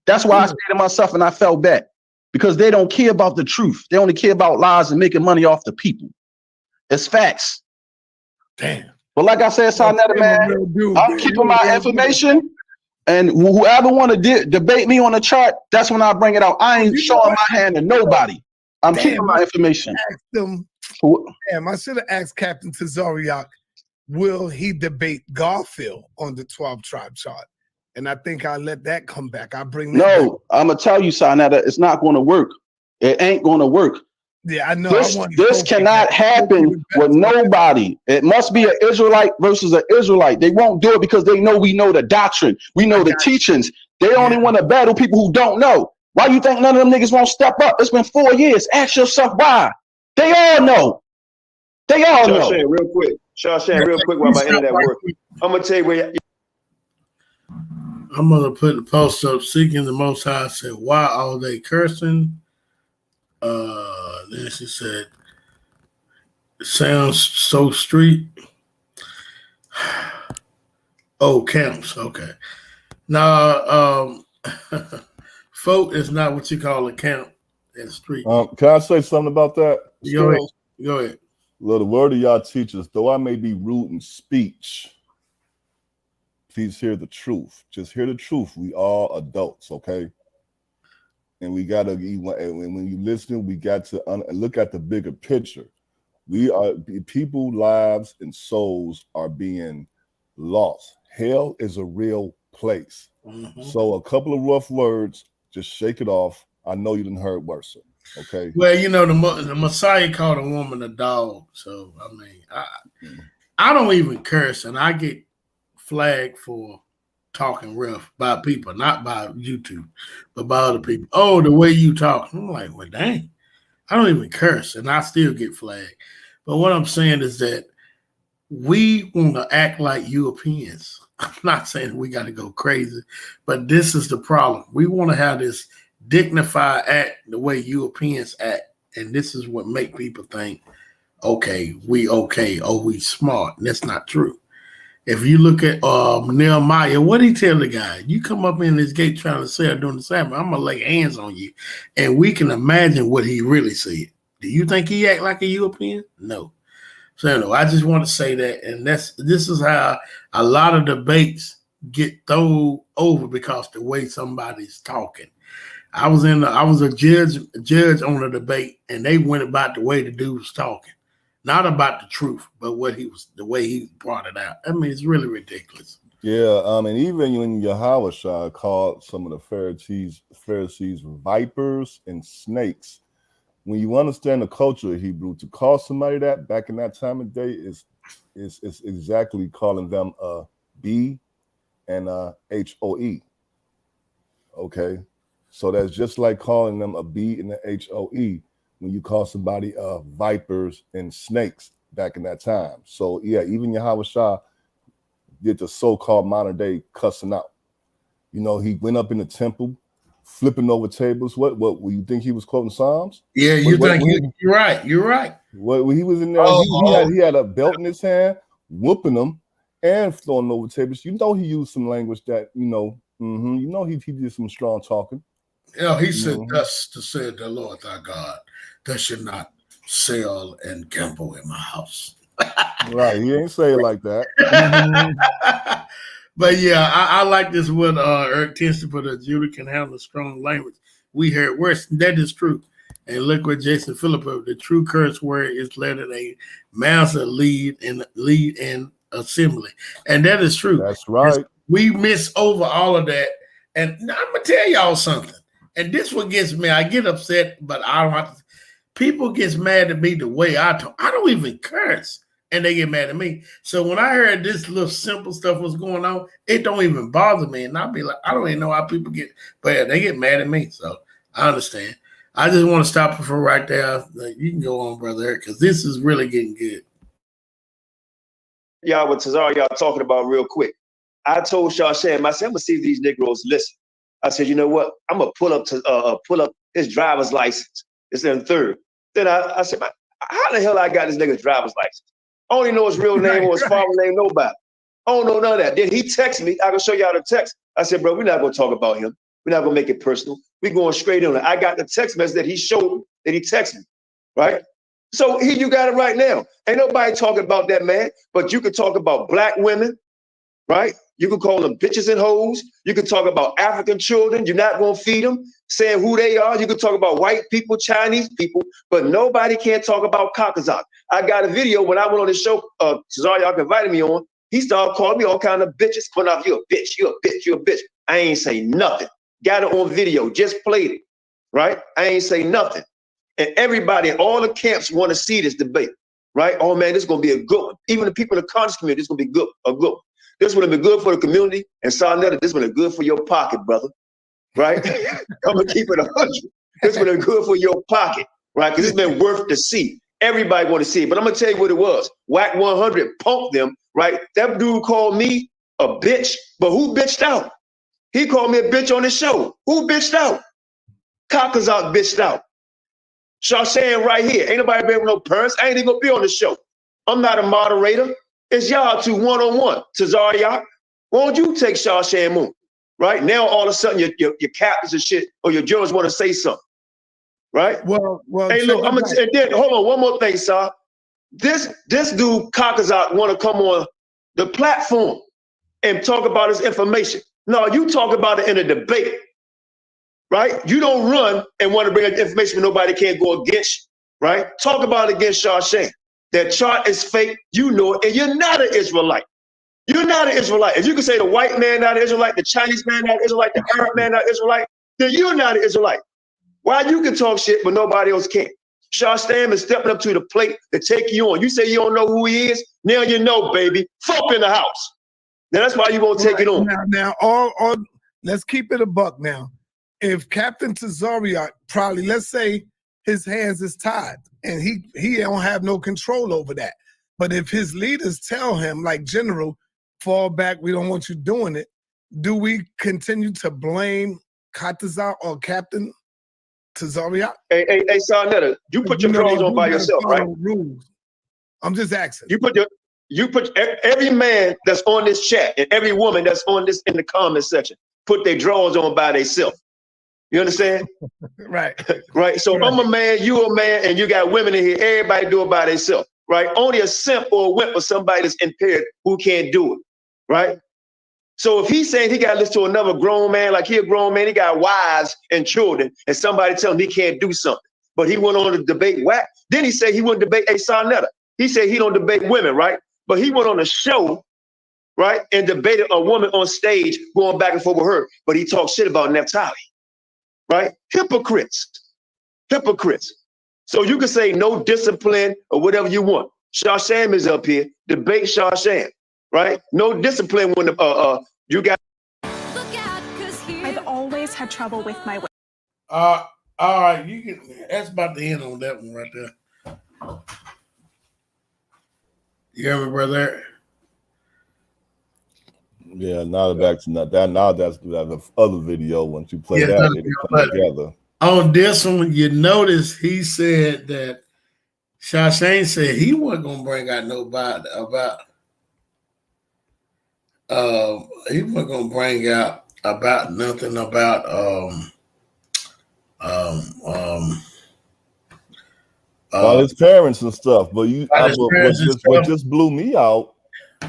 That's why I stayed to myself and I fell back, because they don't care about the truth. They only care about lies and making money off the people. It's facts.
Damn.
But like I said, Sarnetta, man, I'm keeping my information. And whoever want to debate me on the chart, that's when I bring it out. I ain't showing my hand to nobody. I'm keeping my information.
I should have asked Captain Tazariak, will he debate Garfield on the 12 tribe chart? And I think I let that come back. I bring that back.
I'm gonna tell you, Sarnetta, it's not going to work. It ain't going to work.
Yeah, I know.
This cannot happen with nobody. It must be an Israelite versus an Israelite. They won't do it because they know we know the doctrine. We know the teachings. They only want to battle people who don't know. Why you think none of them niggas won't step up? It's been 4 years. Ask yourself why. They all know. They all know.
Real quick. Shawshan, real quick while my internet work. I'm going to tell you where.
I'm going to put the post up, seeking the Most High. I said, why are they cursing? Then she said, it sounds so street. Oh, camps. Okay. Now, folk is not what you call a camp in the street.
Can I say something about that?
Go ahead.
Well, the word of y'all teaches, though I may be rude in speech, please hear the truth. Just hear the truth. We all adults, okay? And we got to, when you listen, we got to look at the bigger picture. People's lives and souls are being lost. Hell is a real place. Mm-hmm. So a couple of rough words, just shake it off. I know you didn't heard worse. Okay.
Well, you know, the Messiah called a woman a dog. So, I mean, I don't even curse, and I get flagged for talking rough by people, not by YouTube, but by other people. Oh, the way you talk. I'm like, well, dang. I don't even curse, and I still get flagged. But what I'm saying is that we want to act like Europeans. I'm not saying we got to go crazy, but this is the problem. We want to have this dignified act the way Europeans act, and this is what make people think, okay, we smart. And that's not true. If you look at Nehemiah, what did he tell the guy? You come up in this gate trying to sell during the Sabbath, I'm gonna lay hands on you, and we can imagine what he really said. Do you think he act like a European? No. So no, I just want to say that, and this is how a lot of debates get thrown over because the way somebody's talking. I was a judge on a debate, and they went about the way the dude was talking. Not about the truth, but the way he brought it out. I mean, it's really ridiculous.
Yeah, and even when Yahweh called some of the Pharisees vipers and snakes, when you understand the culture of Hebrew, to call somebody that back in that time of day is exactly calling them a B and a HOE. Okay, so that's just like calling them a B and a HOE. When you call somebody vipers and snakes back in that time. So yeah, even Yahweh did the so-called modern day cussing out. You know, he went up in the temple, flipping over tables. What you think he was quoting Psalms?
Yeah, you're right. You're right.
When he was in there, he had a belt in his hand, whooping them and throwing over tables. You know, he used some language that, he did some strong talking.
Yeah, he said, thus to say the Lord thy God, thou should not sell and gamble in my house.
Right, he ain't say it like that.
But yeah, I like this what Eric Tinsley put, a Judah can handle strong language. We heard worse. That is true. And look what Jason Phillip put, the true curse word is letting a master lead in assembly. And that is true.
That's right.
We miss over all of that. And I'm gonna tell y'all something. And this what gets me. I get upset, but I don't have to. People gets mad at me the way I talk. I don't even curse, and they get mad at me. So when I heard this little simple stuff was going on, it don't even bother me. And I'll be like, I don't even know how people get, but yeah, they get mad at me. So I understand. I just want to stop it for right there. You can go on, brother Eric, because this is really getting good.
Y'all, what Tazar y'all talking about real quick. I told Shashan, I said, I'm gonna see if these Negroes listen. I said, you know what? I'm gonna pull up his driver's license. It's in third. Then I said, how the hell I got this nigga's driver's license? I don't even know his real name or his father name, nobody. I don't know none of that. Then he texted me. I can show y'all the text. I said, bro, we're not gonna talk about him. We're not gonna make it personal. We're going straight on it. I got the text message that he showed me, that he texted me, right? So here you got it right now. Ain't nobody talking about that man, but you can talk about black women, right? You can call them bitches and hoes. You can talk about African children. You're not going to feed them, saying who they are. You can talk about white people, Chinese people, but nobody can talk about Kakazak. I got a video when I went on the show, Cesar invited me on. He started calling me all kind of bitches. Putting off, you're a bitch, you're a bitch, you're a bitch. I ain't say nothing. Got it on video, just played it, right? I ain't say nothing. And everybody in all the camps want to see this debate, right? Oh man, this is going to be a good one. Even the people in the conscious community, this is going to be a good one. This would have been good for the community, and Sarnetta, this would have been good for your pocket, brother, right? I'm gonna keep it 100. This would have been good for your pocket, right? Because it's been worth to see. Everybody want to see it, but I'm gonna tell you what it was. Whack 100 punked them, right? That dude called me a bitch, but who bitched out? He called me a bitch on his show. Who bitched out? Kakazak bitched out. Shashan right here. Ain't nobody been with no parents. I ain't even gonna be on the show. I'm not a moderator. It's y'all two one-on-one. Tazariak, why don't you take Shashan Moon? Right? Now all of a sudden your captains and shit or your jurors want to say something. Right?
Well,
hey, look, and then hold on, one more thing, Sir. This dude Kakazak want to come on the platform and talk about his information. No, you talk about it in a debate. Right? You don't run and want to bring up information when nobody can't go against you. Right? Talk about it against Shashan. That chart is fake, you know it, and you're not an Israelite. You're not an Israelite. If you can say the white man not an Israelite, the Chinese man not an Israelite, the Arab man not an Israelite, then you're not an Israelite. Why you can talk shit but nobody else can? Shaw Stam is stepping up to the plate to take you on. You say you don't know who he is? Now you know, baby. Folk in the house. Now that's why you won't take it on.
Now, let's keep it a buck now. If Captain Tazariak probably, let's say his hands is tied and he don't have no control over that. But if his leaders tell him, like General, fall back, we don't want you doing it, do we continue to blame Katazar or Captain Tazariak?
Hey, Sarnetta, you put your drawers on by yourself, right?
Rules. I'm just asking.
You put every man that's on this chat and every woman that's on this in the comment section, put their drawers on by themselves. You understand?
Right.
Right. So
right.
I'm a man, you a man, and you got women in here. Everybody do it by themselves. Right. Only a simp or a wimp or somebody that's impaired who can't do it. Right. So if he's saying he got to listen to another grown man, like he a grown man, he got wives and children, and somebody tell him he can't do something, but he went on to debate whack. Then he said he wouldn't debate a Sarnetta. He said he don't debate women, right? But he went on a show, right, and debated a woman on stage going back and forth with her, but he talked shit about Neftali, right? Hypocrites. So you can say no discipline or whatever you want. Shaw Sham is up here, debate Shaw Sham, right? No discipline when you got.
I've always had trouble with my weight.
All right, you can. That's about the end on that one right there. You hear me, brother?
Yeah, now back to that. Now that's the other video. Once you play that, it come together.
On this one, you notice he said that Shashane said he wasn't gonna bring out nobody about. He wasn't gonna bring out about nothing about
his parents and stuff. But what just blew me out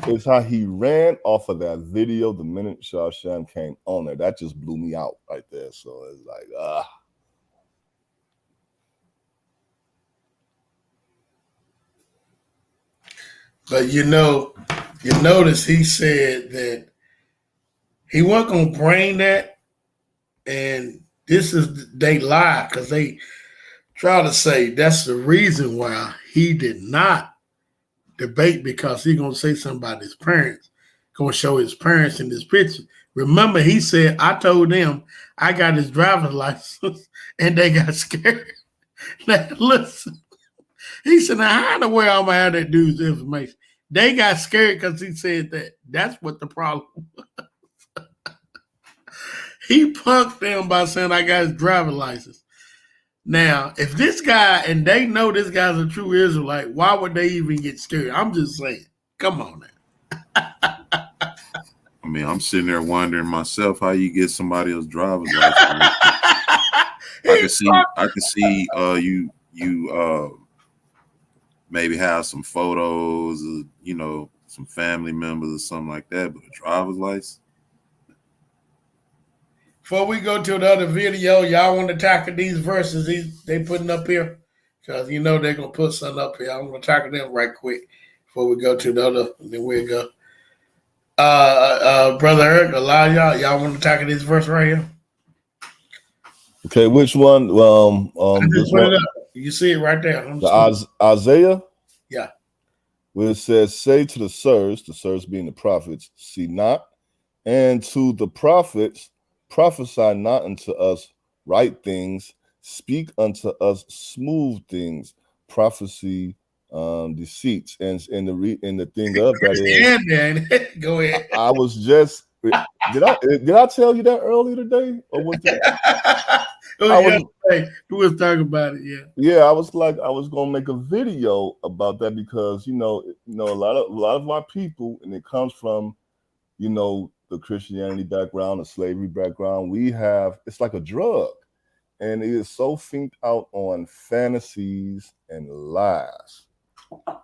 is how he ran off of that video the minute Shawsham came on there. That just blew me out right there. So it's like,
But you notice he said that he wasn't gonna bring that, and this is they lie because they try to say that's the reason why he did not debate, because he's gonna say something about his parents, gonna show his parents in this picture. Remember, he said, I told them I got his driver's license and they got scared. Now, listen, he said, now how in the world I'm gonna have that dude's information? They got scared because he said that. That's what the problem was. He punked them by saying I got his driver's license. Now, if this guy, and they know this guy's a true Israelite, why would they even get scared? I'm just saying, come on now.
I mean, I'm sitting there wondering myself how you get somebody else's driver's license. I can see you maybe have some photos of, some family members or something like that, but a driver's license.
Before we go to the other video, y'all want to tackle these verses they putting up here? Because they're going to put something up here. I'm going to tackle them right quick before we go to the other, and then we'll go. Brother Eric, a lot of y'all want to tackle this verse right here?
Okay, which one?
This one. You see it right there.
Isaiah?
Yeah.
Where it says, say to the sirs being the prophets, see not, and to the prophets, prophesy not unto us right things, speak unto us smooth things, prophecy, deceits, and the thing of that is,
go ahead.
I was just did I tell you that earlier today, or was that?
We was talking about it, yeah.
Yeah, I was gonna make a video about that because a lot of our people, and it comes from the Christianity background, the slavery background, it's like a drug, and it is so finked out on fantasies and lies,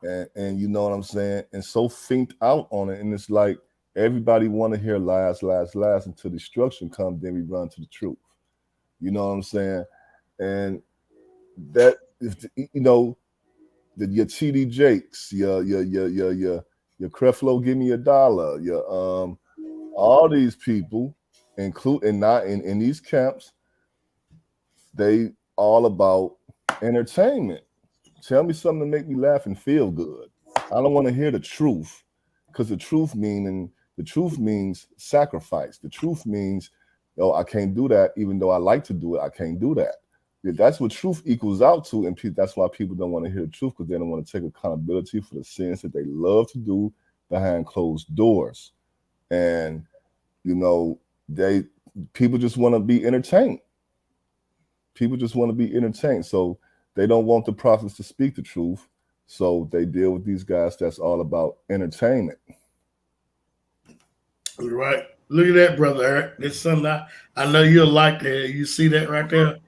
and you know what I'm saying, and so finked out on it, and it's like everybody want to hear lies until destruction comes, then we run to the truth. You know what I'm saying? And that your TD Jakes, your Creflo, give me $1, your all these people, including not in these camps, they all about entertainment. Tell me something to make me laugh and feel good. I don't want to hear the truth, because the truth means sacrifice. The truth means, oh, I can't do that, even though I like to do it. I can't do that. That's what truth equals out to, and that's why people don't want to hear the truth, because they don't want to take accountability for the sins that they love to do behind closed doors. And people just want to be entertained. People just want to be entertained. So they don't want the prophets to speak the truth. So they deal with these guys that's all about entertainment.
Right. Look at that, Brother Eric. This something I know you'll like that. You see that right there?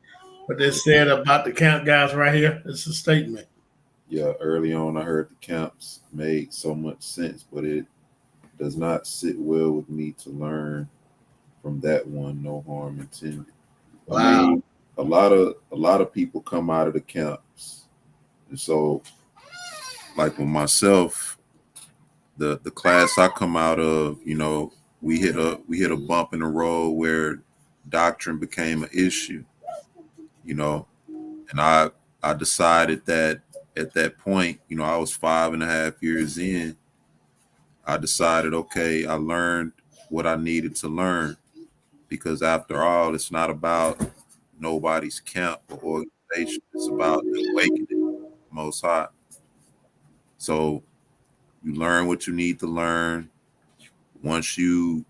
What they said about the camp guys right here. It's a statement.
Yeah, early on I heard the camps made so much sense, but it does not sit well with me to learn from that one, no harm intended.
Wow.
I mean, a lot of people come out of the camps, and so like with myself, the class I come out of, we hit a bump in the road where doctrine became an issue, and I decided that at that point, I was 5.5 years in. I decided, okay, I learned what I needed to learn, because after all, it's not about nobody's camp or organization. It's about the awakening, Most High. So you learn what you need to learn. Once you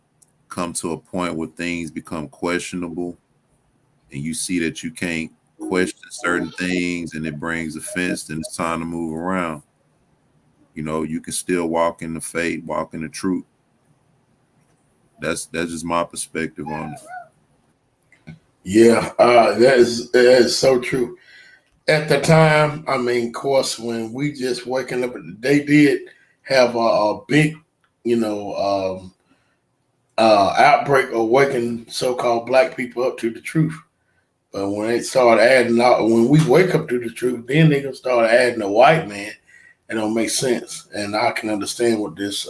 come to a point where things become questionable and you see that you can't question certain things and it brings offense, then it's time to move around. You can still walk in the faith, walk in the truth. That's just my perspective on it.
Yeah, that is so true. At the time, I mean, of course, when we just waking up, they did have a big, outbreak of waking so-called black people up to the truth. But when they start adding out, when we wake up to the truth, then they gonna start adding the white man. It don't make sense, and I can understand what this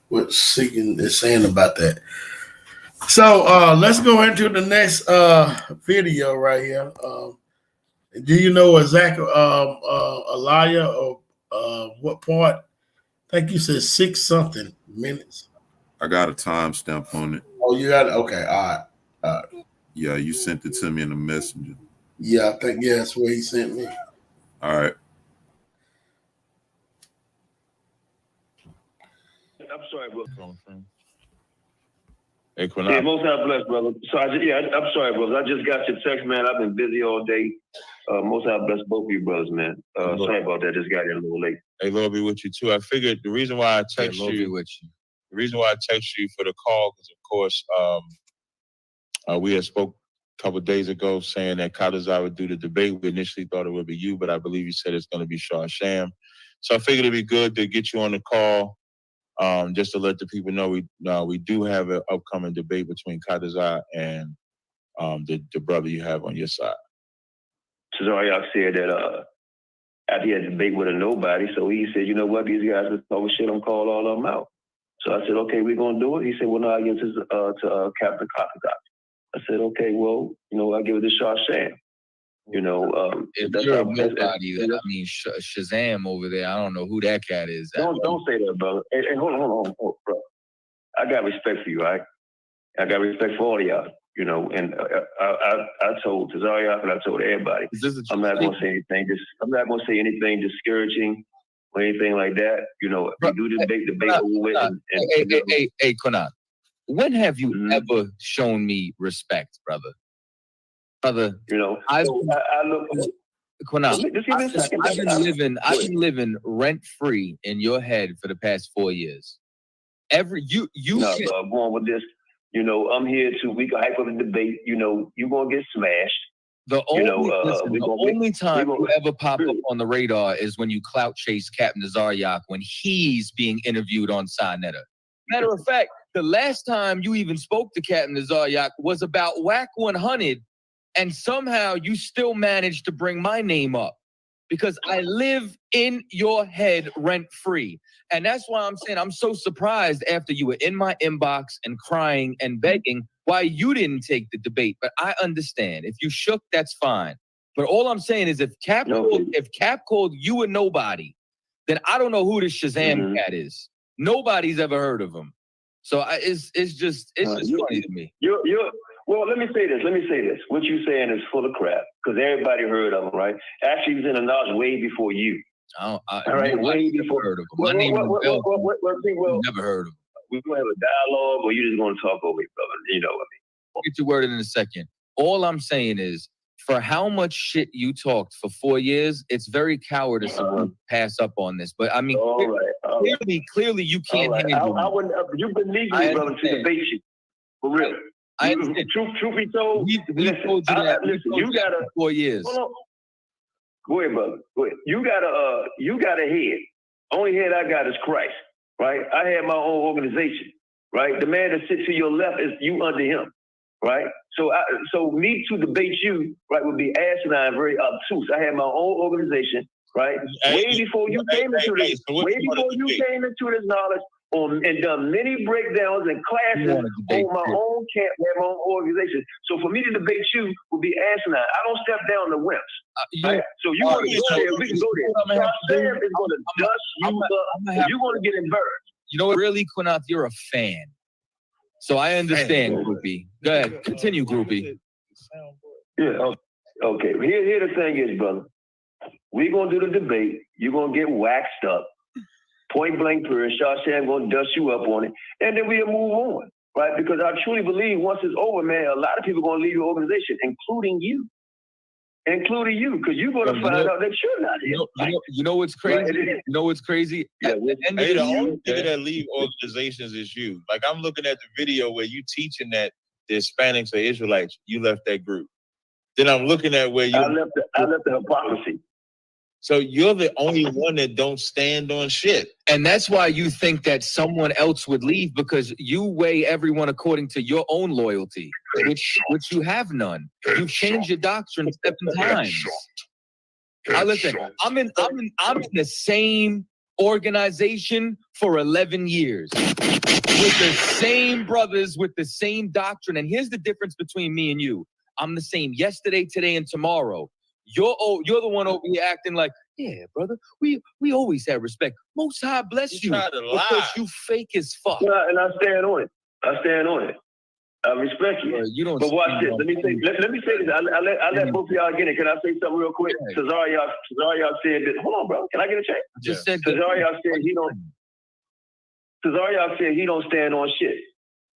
what Seeking is saying about that. So let's go into the next video right here. Do you know exactly Elia or what part? I think you said 6 something minutes.
I got a timestamp on it.
Oh, you got it? Okay, all right.
Yeah, you sent it to me in the messenger.
Yeah, I think that's where he sent me.
All right.
I'm sorry, bro.
Hey,
yeah, most God bless, brother. So I'm sorry, brother. I just got your text, man. I've been busy all day. Most God bless both of you brothers, man. Sorry about that. Just got here a little late.
Hey, Lord be with you too. I figured the reason why I text you, the reason why I text you for the call, because of course, we had spoke a couple of days ago saying that Kadazai would do the debate. We initially thought it would be you, but I believe you said it's going to be Shah Sham. So I figured it'd be good to get you on the call. Just to let the people know we do have an upcoming debate between Kadazai and the brother you have on your side.
Cesariak said that after he had a debate with a nobody, so he said, you know what, these guys are talking shit, I'm calling all of them out. So I said, okay, we're gonna do it. He said, well, no, against Captain Kadazai. I said, okay, well, I give it to Shah Sham.
If you're a nobody, I mean, Shazam over there, I don't know who that cat is.
Don't say that, brother. Hey, hold on, bro. I got respect for you, all right? I got respect for all of y'all, and I told Tazariak and I told everybody, I'm not going to say anything. I'm not going to say anything discouraging or anything like that. We do the debate over with.
Hey, Konat, when have you ever shown me respect, brother? Brother, I've been living rent free in your head for the past 4 years.
Going with this, I'm here we can hype up the debate. You're gonna get smashed.
The only time you ever pop up on the radar is when you clout chase Captain Zaryak when he's being interviewed on Sinetta. Matter of fact, the last time you even spoke to Captain Zaryak was about WAC 100. And somehow you still managed to bring my name up because I live in your head rent-free. And that's why I'm saying I'm so surprised after you were in my inbox and crying and begging why you didn't take the debate. But I understand. If you shook, that's fine. But all I'm saying is, if Cap called you a nobody, then I don't know who this Shazam cat is. Nobody's ever heard of him. So it's just funny to me.
Well, let me say this. What you're saying is full of crap because everybody heard of him, right? Actually, he was in the knowledge way before you.
All right, way before. Heard of him. My name never heard of him.
We're going to have a dialogue, or you just going to talk over me, brother? You know what I mean?
I'll get your word in a second. All I'm saying is, for how much shit you talked for 4 years, it's very cowardice to pass up on this. But I mean, clearly you can't handle
I wouldn't. You believe me, brother, to debate you. For real.
I understand.
Truth be told,
we told you that.
You got
4 years.
Hold on. Go ahead, brother. Go ahead. You got a head. Only head I got is Christ, right? I have my own organization, right? The man that sits to your left is you under him, right? So me to debate you, right, would be asinine, very obtuse. I have my own organization, right? Way before you came into this knowledge, and done many breakdowns and classes on my own camp, have my own organization. So for me to debate you would be asinine. I don't step down the wimps. Right? So you want to go there, we can go there. Sam is going to dust you up. You're going to get embarrassed.
You know what, really, Quinath, you're a fan. So I understand, Groupie. Go ahead, continue, Groupie.
Yeah, okay. Here the thing is, brother. We're going to do the debate. You're going to get waxed up. Point blank period. Shawshank going to dust you up on it. And then we'll move on, right? Because I truly believe once it's over, man, a lot of people are going to leave your organization, including you. Because you're going to find out that you're not here.
You know what's crazy? You know what's crazy?
The only nigga that leave organizations is you. Like, I'm looking at the video where you teaching that the Hispanics are Israelites. You left that group. Then I'm looking at where you...
I left the hypocrisy.
So you're the only one that don't stand on shit.
And that's why you think that someone else would leave, because you weigh everyone according to your own loyalty, which you have none. You've changed your doctrine 7 times. Now listen, I'm in the same organization for 11 years with the same brothers, with the same doctrine. And here's the difference between me and you. I'm the same yesterday, today, and tomorrow. You're the one over here acting like, yeah, brother, we always have respect. Most High bless you because you fake as fuck.
Yeah, and I stand on it. I respect you.
You don't.
But watch this. Let me say this. I let both of y'all get it. Can I say something real quick? Cesario said that. Hold on, bro. Can I get a check? Cesario said he don't. Cesario said he don't stand on shit.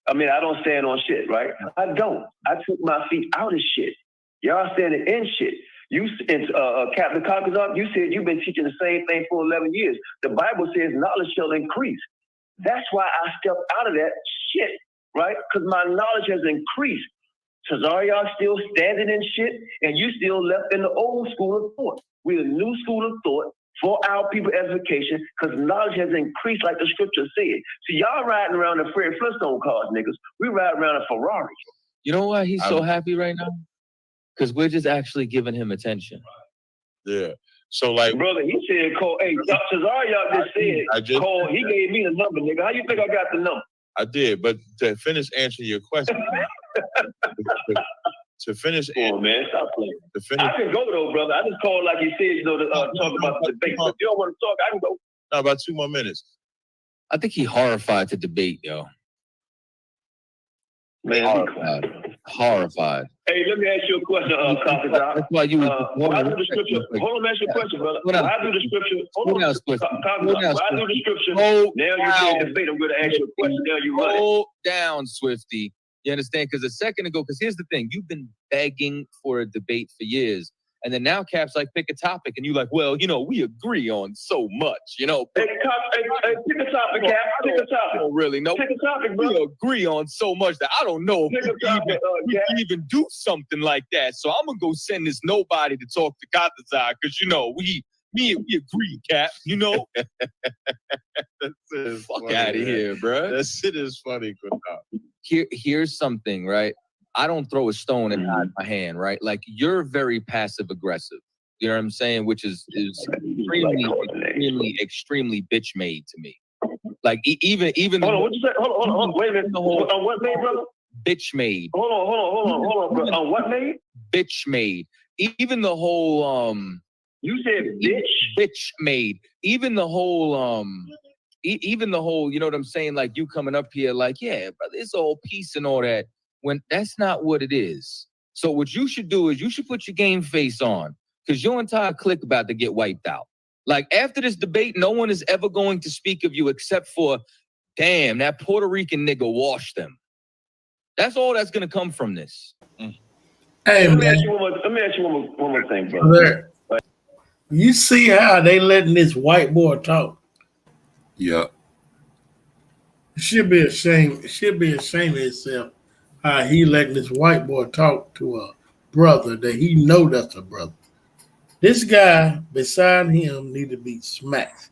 I mean, I don't stand on shit, right? I don't. I took my feet out of shit. Y'all standing in shit. You and Captain Cockazop, you said you've been teaching the same thing for 11 years. The Bible says knowledge shall increase. That's why I stepped out of that shit, right? Because my knowledge has increased. Cesario still standing in shit, and you still left in the old school of thought. We're a new school of thought for our people edification, because knowledge has increased like the scripture said. So y'all riding around in Fred Flintstone cars, niggas. We ride around a Ferrari.
You know why he's so happy right now? Because we're just actually giving him attention.
Yeah. So, like,
brother, he said, call. Hey, Cesario just said, call. He gave me the number, nigga. How you think I got the number?
I did, but to finish answering your question,
man, stop playing. I can go though, brother. I just called like you said, to talk about the debate. If you don't want to talk, I can go.
No, about 2 more minutes.
I think he's horrified to debate, yo.
Man,
horrified.
Hey, let me ask you a question, Cockazop.
That's why you.
I do the scripture. Hold on, let me ask you a question, brother. I do the scripture. Hold on, Cockazop. I do the scripture. Now you say debate. I'm going to ask you a question. Now you run it.
Hold down, Swifty. You understand? Because a second ago, because here's the thing, you've been begging for a debate for years. And then now Cap's like, pick a topic. And you're like, well, we agree on so much,
Hey, pick a topic, Cap. Pick a topic.
I don't really know.
Pick a topic, bro.
We agree on so much that I don't know if we can even do something like that. So I'm going to go send this nobody to talk to Katazai because, we agree, Cap, Fuck out of here, bro.
That shit is funny.
Here's something, right? I don't throw a stone and hide my hand, right? Like, you're very passive aggressive. You know what I'm saying? Which is extremely bitch made to me. Like even.
Hold on, what you say? Hold on. Wait a minute. On what made, brother?
Bitch made.
Hold on, bro. On what made?
Bitch made. even the whole
you said
bitch made, even the whole even the whole, you know what I'm saying? Like you coming up here like, yeah, brother, it's all peace and all that. When that's not what it is. So what you should do is you should put your game face on, because your entire clique about to get wiped out. Like after this debate, no one is ever going to speak of you except for, damn, that Puerto Rican nigga washed them. That's all that's gonna come from this.
Hey,
let
man.
me ask you one more thing, brother.
You see how they letting this white boy talk?
Yeah.
It should be ashamed. It should be ashamed of itself how he letting this white boy talk to a brother that he know that's a brother. This guy beside him need to be smacked.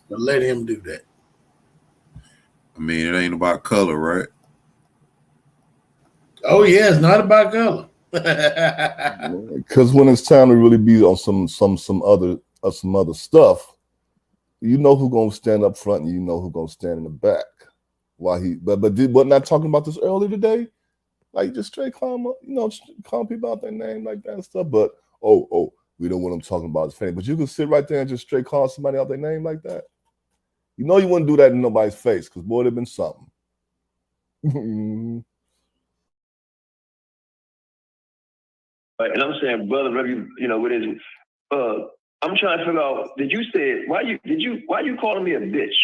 But let him do that.
I mean, it ain't about color, right?
Oh yeah, it's not about color.
Because when it's time to really be on some other stuff, you know who's gonna stand up front and you know who's gonna stand in the back. Why wasn't I talking about this earlier today? Like just straight calling people out their name like that and stuff. But we don't want them talking about his family. But you can sit right there and just straight call somebody out their name like that. You know you wouldn't do that in nobody's face, because boy, it'd been something.
And I'm saying, brother, what is it? I'm trying to figure out, why you calling me a bitch?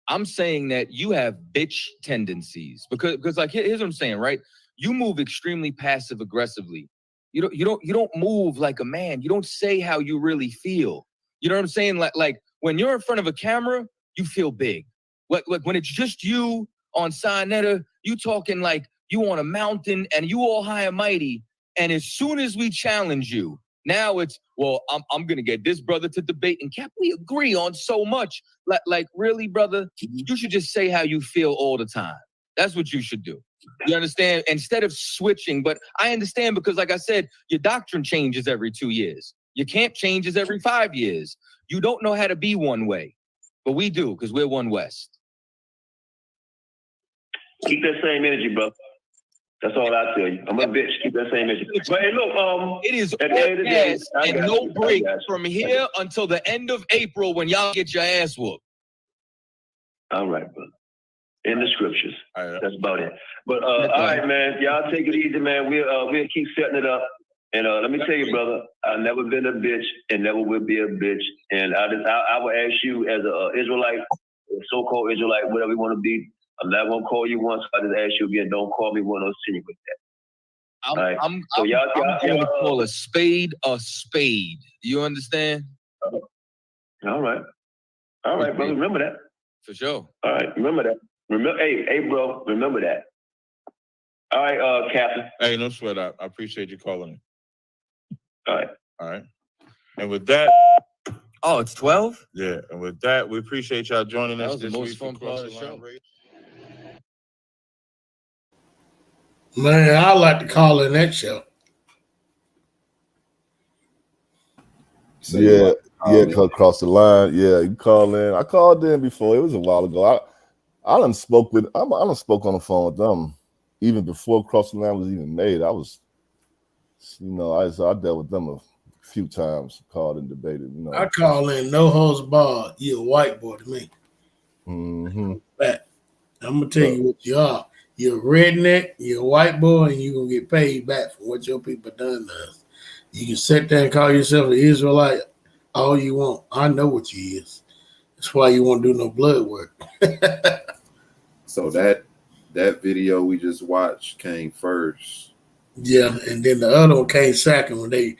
I'm saying that you have bitch tendencies because like here's what I'm saying, right? You move extremely passive aggressively. You don't move like a man. You don't say how you really feel. You know what I'm saying? Like when you're in front of a camera, you feel big. Like when it's just you on Sinetta, you talking like you on a mountain and you all high and mighty. And as soon as we challenge you, now it's, well, I'm gonna get this brother to debate, and Cap, we agree on so much. Like really, brother, you should just say how you feel all the time. That's what you should do. You understand? Instead of switching, but I understand because, like I said, your doctrine changes every 2 years. Your camp changes every 5 years. You don't know how to be one way, but we do because we're One West.
Keep that same energy, brother. That's all I tell you. I'm a bitch. Keep that same energy. But hey, look,
it is all gas and no break from here until the end of April when y'all get your ass whooped.
All right, brother. In the scriptures. That's about it. But all right, man. Y'all take it easy, man. We'll keep setting it up. And let me tell you, brother, I've never been a bitch and never will be a bitch. And I will ask you as an Israelite, a so-called Israelite, whatever you want to be. I'm not gonna call you once. I just ask you again. Don't call me one or see you with that.
I'm going to call a spade a spade. You understand?
All right, brother. Remember that.
For sure.
All right, remember that. Hey, bro. Remember that. All right, Captain.
Hey, no sweat. I appreciate you calling.
All
right. And with that.
Oh, it's 12?
Yeah, and with that, we appreciate y'all joining us.
That was the most fun part of the show.
Man, I like to call in that show.
Yeah, across the line. Yeah, you call in. I called in before. It was a while ago. I done spoke on the phone with them even before Cross the Line was even made. I was, I dealt with them a few times, called and debated.
I call in no holds barred. You're a white boy to me.
Mm-hmm.
But I'm gonna tell you what you are. You're a redneck, you're a white boy, and you're gonna get paid back for what your people done to us. You can sit there and call yourself an Israelite all you want. I know what you is. That's why you won't do no blood work.
So that video we just watched came first.
Yeah, and then the other one came second when they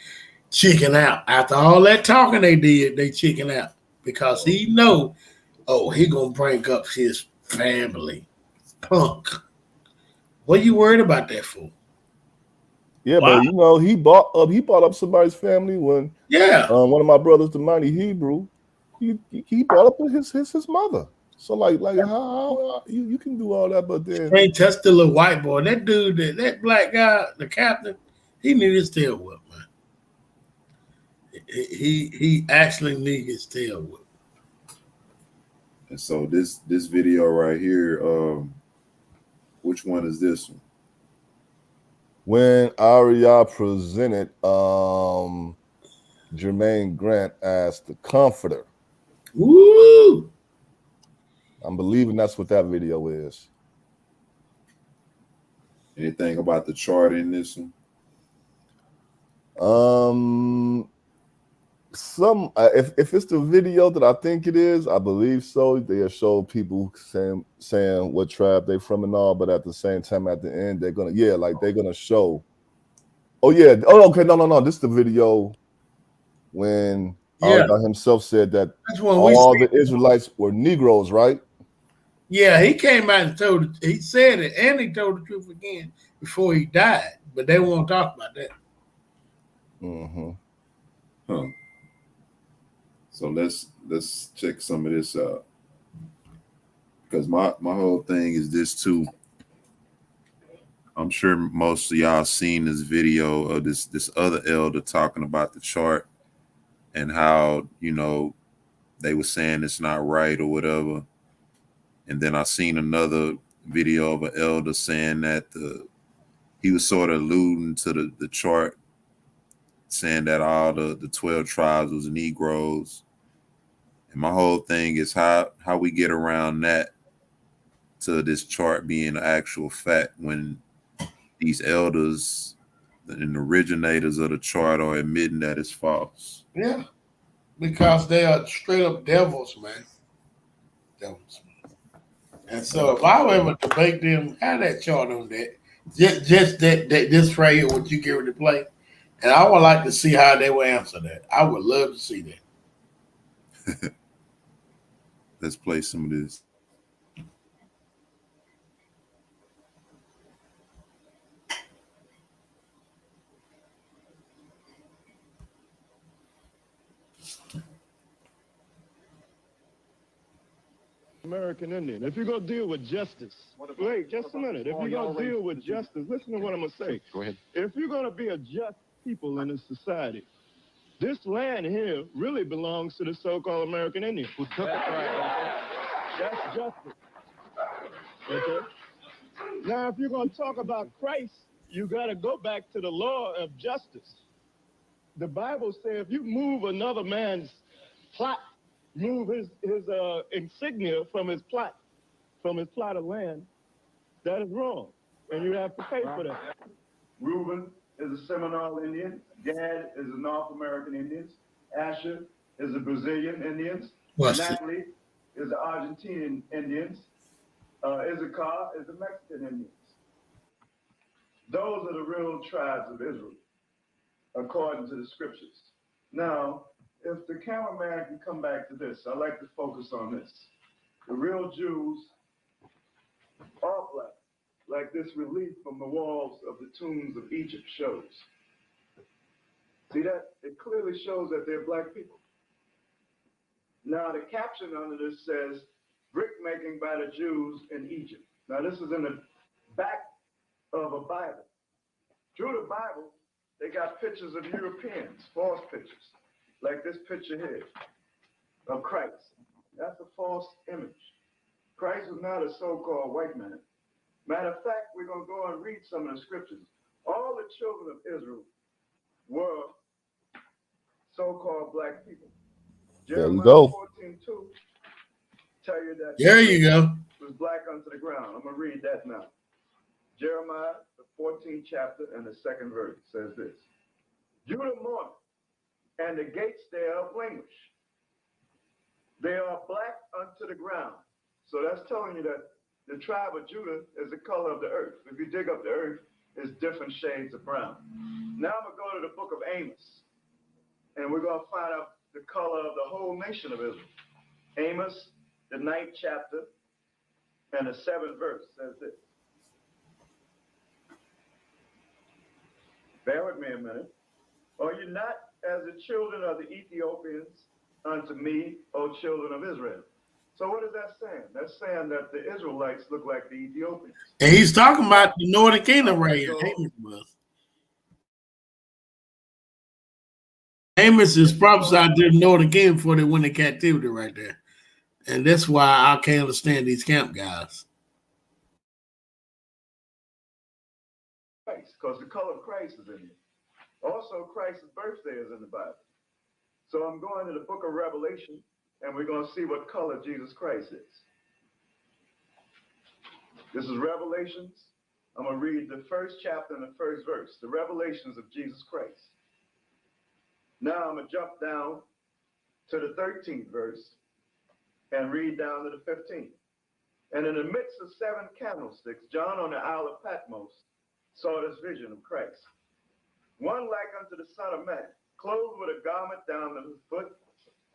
chicken out. After all that talking they did, they chicken out. Because he know, he gonna bring up his family. Punk. What you worried about that for?
Yeah, wow. But he brought up somebody's family when one of my brothers, the mighty Hebrew, he brought up his mother. So like how you can do all that, but then
ain't touch the little white boy. That dude, that black guy, the captain, he knew his tail whip, man. He actually knew his tail whip.
And so this video right here, which one is this one?
when Arya presented Jermaine Grant as the comforter.
Woo!
I'm believing that's what that video is.
Anything about the chart in this one?
Some if it's the video that I think it is, I believe so. They'll show people saying what tribe they from and all, but at the same time, at the end, they're gonna show. Oh yeah. Oh okay. No. This is the video when Allah himself said that all the Israelites were Negroes, right?
Yeah, he came out and he said it, and he told the truth again before he died, but they won't talk about that.
Mm-hmm.
Huh. So let's check some of this out. Because my whole thing is this too. I'm sure most of y'all seen this video of this other elder talking about the chart and how, you know, they were saying it's not right or whatever. And then I seen another video of an elder saying that he was sort of alluding to the chart, saying that all the 12 tribes was Negroes. And my whole thing is how we get around that to this chart being an actual fact when these elders and originators of the chart are admitting that it's false.
Yeah, because they are straight up devils, man. Devils. And so if I were ever debate them, have that chart on that. Just that this right here, what you get ready to play. And I would like to see how they will answer that. I would love to see that.
Let's play some of this.
American Indian. If you're going to deal with justice, wait just a minute. If you're going to deal with justice, listen to what I'm going to say. Go ahead. If you're going to be a just people in this society, this land here really belongs to the so-called American Indian. Who took it right? That's justice. Okay? Now, if you're going to talk about Christ, you got to go back to the law of justice. The Bible says if you move another man's plot, move his insignia from his plot of land, that is wrong, and you have to pay for that.
Reuben is a Seminole Indian. Gad is a North American Indians. Asher is a Brazilian Indians. Naphtali is the Argentinian Indians. Issachar is the Mexican Indians. Those are the real tribes of Israel, according to the scriptures. Now, if the cameraman can come back to this, I like to focus on this. The real Jews are black, like this relief from the walls of the tombs of Egypt shows. See that? It clearly shows that they're black people. Now, the caption under this says, brick making by the Jews in Egypt. Now, this is in the back of a Bible. Through the Bible, they got pictures of Europeans, false pictures, like this picture here of Christ. That's a false image. Christ was not a so-called white man. Matter of fact, we're going to go and read some of the scriptures. All the children of Israel were so-called black people.
There you go.
14:2 tell you that
there you go.
Was black unto the ground. I'm going to read that now. Jeremiah, the 14th chapter and the 2nd verse says this. Judah mourneth, and the gates thereof languish. They are black unto the ground. So that's telling you that the tribe of Judah is the color of the earth. If you dig up the earth, it's different shades of brown. Now I'm going to go to the book of Amos, and we're going to find out the color of the whole nation of Israel. Amos, the 9th chapter and the 7th verse says this. Bear with me a minute. Are you not as the children of the Ethiopians unto me, O children of Israel? So what is that saying? That's saying that the Israelites look like the Ethiopians.
And he's talking about the northern kingdom right here. Amos is prophesied to the northern kingdom before they went in captivity right there. And that's why I can't understand these camp guys.
because the color of Christ is in here. Also, Christ's birthday is in the Bible. So I'm going to the book of Revelation, and we're going to see what color Jesus Christ is. This is Revelations. I'm going to read the first chapter and the first verse, the revelations of Jesus Christ. Now I'm going to jump down to the 13th verse and read down to the 15th. And in the midst of 7 candlesticks, John on the Isle of Patmos saw this vision of Christ. One like unto the Son of Man, clothed with a garment down to his foot,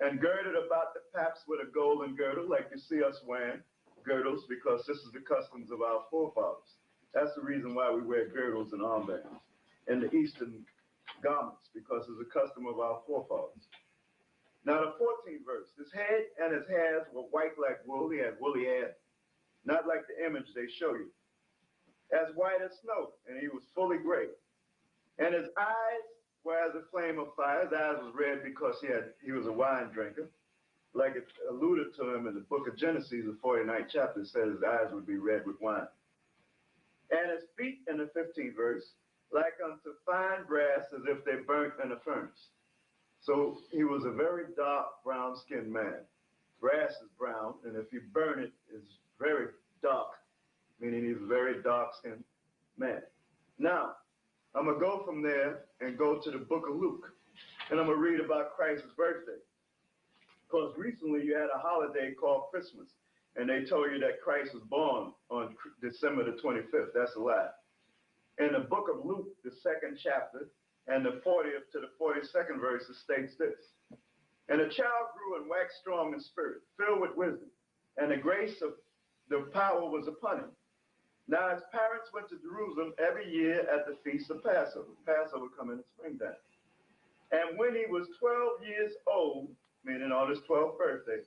and girded about the paps with a golden girdle, like you see us wearing girdles, because this is the customs of our forefathers. That's the reason why we wear girdles and armbands in the Eastern garments, because it's a custom of our forefathers. Now the 14th verse, his head and his hairs were white like wool. He had woolly hair, not like the image they show you, as white as snow, and he was fully gray. And his eyes were as a flame of fire. His eyes was red because he was a wine drinker. Like it alluded to him in the book of Genesis, the 49th chapter, says his eyes would be red with wine. And his feet in the 15th verse, like unto fine brass, as if they burnt in a furnace. So he was a very dark brown-skinned man. Brass is brown, and if you burn it, it's very dark, meaning he's a very dark-skinned man. Now, I'm going to go from there and go to the book of Luke, and I'm going to read about Christ's birthday. Because recently you had a holiday called Christmas, and they told you that Christ was born on December the 25th. That's a lie. In the book of Luke, the 2nd chapter, and the 40th to the 42nd verse, it states this. And the child grew and waxed strong in spirit, filled with wisdom, and the grace of the power was upon him. Now his parents went to Jerusalem every year at the feast of Passover. Passover come in the springtime. And when he was 12 years old, meaning on his 12th birthday,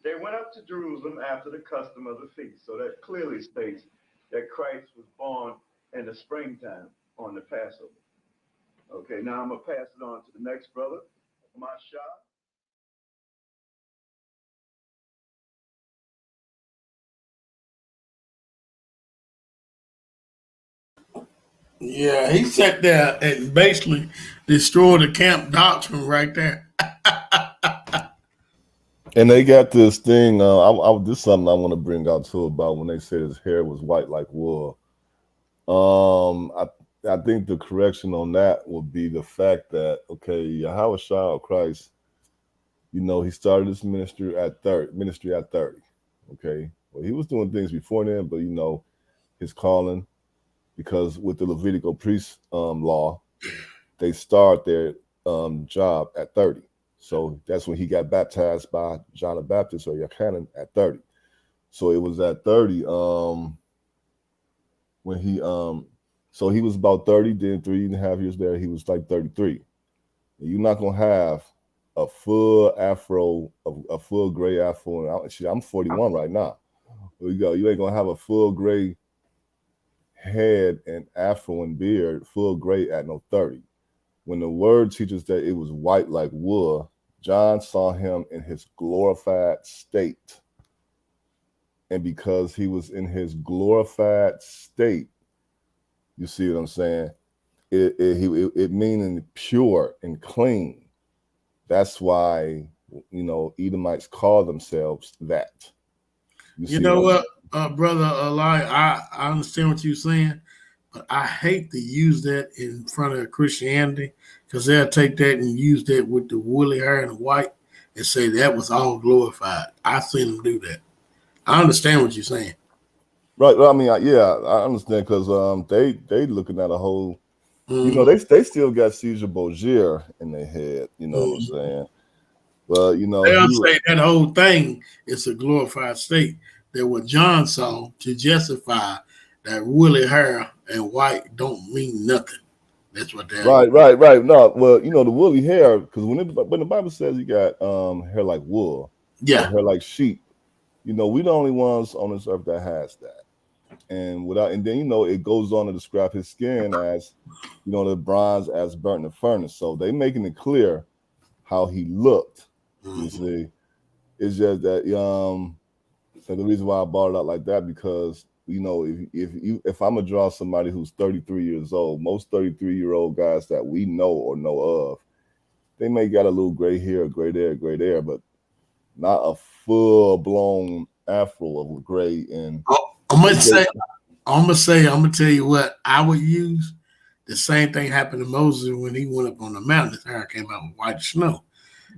they went up to Jerusalem after the custom of the feast. So that clearly states that Christ was born in the springtime on the Passover. Okay, now I'm going to pass it on to the next brother, Masha.
Yeah, he sat there and basically destroyed the camp doctrine right there.
And they got this thing. This is something I want to bring out too about when they said his hair was white like wool. I think the correction on that would be the fact that Yahweh Shah Christ, he started his ministry at 30. Okay, well, he was doing things before then, but his calling, because with the Levitical priest law, they start their job at 30. So that's when he got baptized by John the Baptist or Yochanan at 30. So it was at 30 when he so he was about 30, then 3.5 years there, he was like 33. And you're not gonna have a full afro, a full gray afro. And I'm 41 right now. You ain't gonna have a full gray head and afro and beard, full gray at no 30. When the word teaches that it was white like wool, John saw him in his glorified state. And because he was in his glorified state, you see what I'm saying? It meaning pure and clean. That's why, Edomites call themselves that.
You know what, Brother Eli, I understand what you're saying, but I hate to use that in front of Christianity, because they'll take that and use that with the woolly hair and the white and say that was all glorified. I've seen them do that. I understand what you're saying.
Right. Well, I mean, I understand, because they looking at a whole, they still got Caesar Borgia in their head. You know what I'm saying? But
they'll say that whole thing is a glorified state. That what John saw to justify that woolly hair and white don't mean nothing. That's what they're
right. No, well, the woolly hair, because when the Bible says you got hair like wool, or hair like sheep, we the only ones on this earth that has that. And then it goes on to describe his skin as the bronze as burnt in the furnace. So they making it clear how he looked. You see, it's just that so the reason why I brought it out like that, because if I'm gonna draw somebody who's 33 years old, most 33-year-old guys that we know or know of, they may got a little gray hair, but not a full-blown afro of gray. And
I'm gonna tell you what I would use. The same thing happened to Moses when he went up on the mountain. His hair came out with white snow.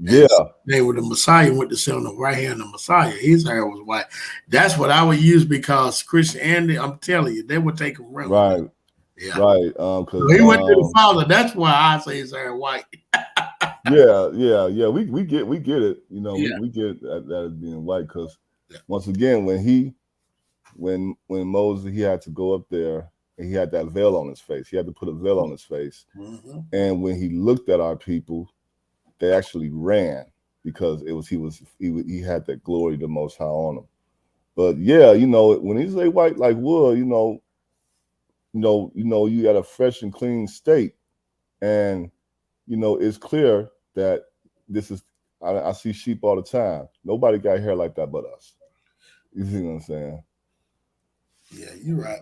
Yeah.
They were the Messiah went to sit on the right hand of the Messiah. His hair was white. That's what I would use because Christianity, I'm telling you, they would take him around.
Right.
Yeah.
Right. Because
he went to the Father. That's why I say his hair white.
Yeah. We get it. We get that as being white because once again, when Moses he had to go up there and he had that veil on his face. He had to put a veil on his face.
Mm-hmm.
And when he looked at our people, they actually ran because he had that glory the Most High on him. But yeah, when he say white like wool, you got a fresh and clean state, and it's clear that this is. I see sheep all the time. Nobody got hair like that but us. You see what I'm saying?
Yeah, you're right.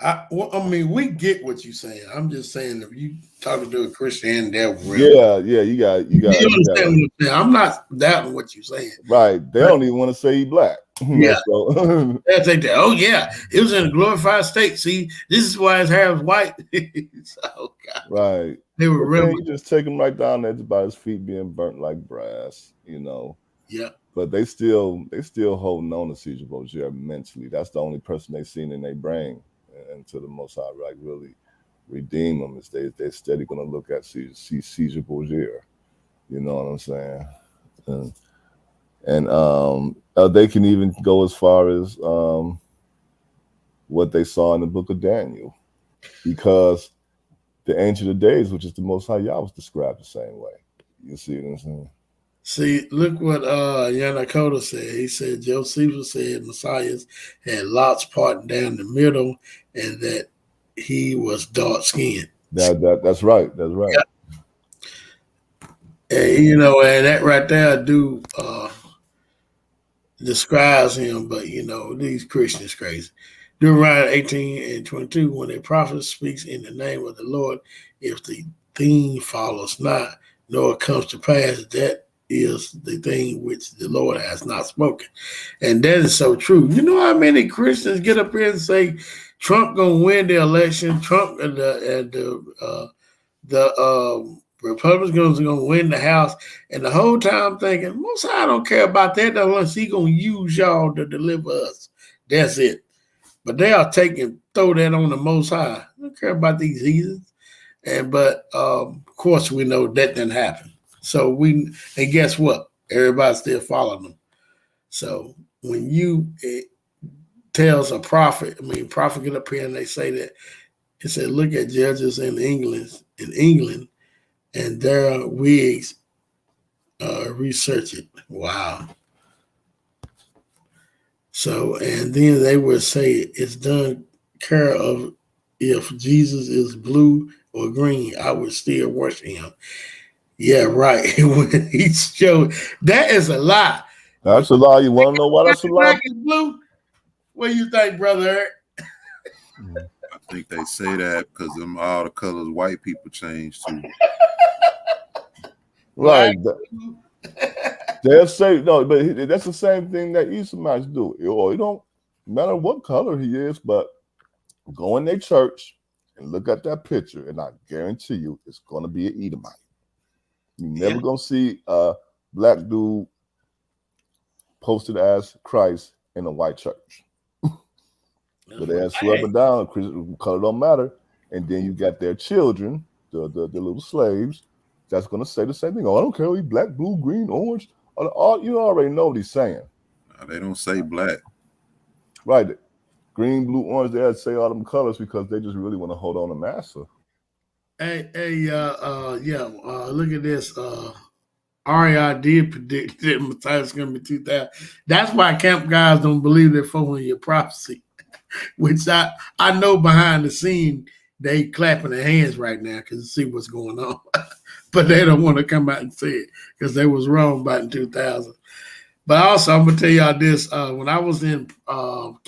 I mean, we get what you're saying. I'm just saying if you talking to a Christian, they're real.
Yeah, you got.
You understand what I'm saying? I'm not doubting what you're saying.
Right. They don't even want to say he black.
Yeah.
So.
They'll take that. Oh yeah, it was in a glorified state. See, this is why his hair was white. So, God.
Right.
They were real.
You just take him right down there by his feet being burnt like brass.
Yeah.
But they still holding on to Caesar Borgia mentally. That's the only person they seen in their brain. And to the Most High, like really redeem them, is they're steady going to look at Caesar Borgia. You know what I'm saying? And they can even go as far as what they saw in the book of Daniel, because the Ancient of Days, which is the Most High Yah, was described the same way. You see what I'm saying?
See, look what Yanakota said. He said Josephus said Messiah had lots parting down the middle, and that he was dark skinned.
That's right. That's right.
Yeah. And and that right there describes him, but these Christians crazy. Deuteronomy 18:22, when a prophet speaks in the name of the Lord, if the thing follows not, nor comes to pass, that is the thing which the Lord has not spoken. And that is so true. You know how many Christians get up here and say Trump gonna win the election, Trump and the Republicans are gonna win the House, and the whole time I'm thinking, most I don't care about that unless he gonna use y'all to deliver us. That's it. But they are throw that on the Most High. I don't care about these heathens. But of course we know that didn't happen. So and guess what? Everybody's still following them. So when you tells a prophet, prophet get up here and they say that, it said, look at judges in England, and their wigs research it. Wow. So, and then they would say it's done care of if Jesus is blue or green, I would still worship him. Yeah, right. When he showed that is a lie.
That's a lie. You want to know why that's a lie?
Black and blue. What do you think, brother Eric?
I think they say that because all the colors white people change too.
Right. They'll say no, but that's the same thing that Edomites do. It don't matter what color he is, but go in their church and look at that picture, and I guarantee you it's going to be an Edomite. You're never going to see a black dude posted as Christ in a white church. But they have up and down, color don't matter. And then you got their children, the little slaves, that's going to say the same thing. Oh, I don't care, he's black, blue, green, orange. You already know what he's saying.
They don't say black.
Right. Green, blue, orange, they say all them colors because they just really want to hold on to massa.
Hey, look at this. REI did predict that Messiah's going to be 2000. That's why camp guys don't believe their 400-year prophecy, which I know behind the scene they clapping their hands right now because they see what's going on. But they don't want to come out and say it because they was wrong about in 2000. But also, I'm gonna tell y'all this. When I was in not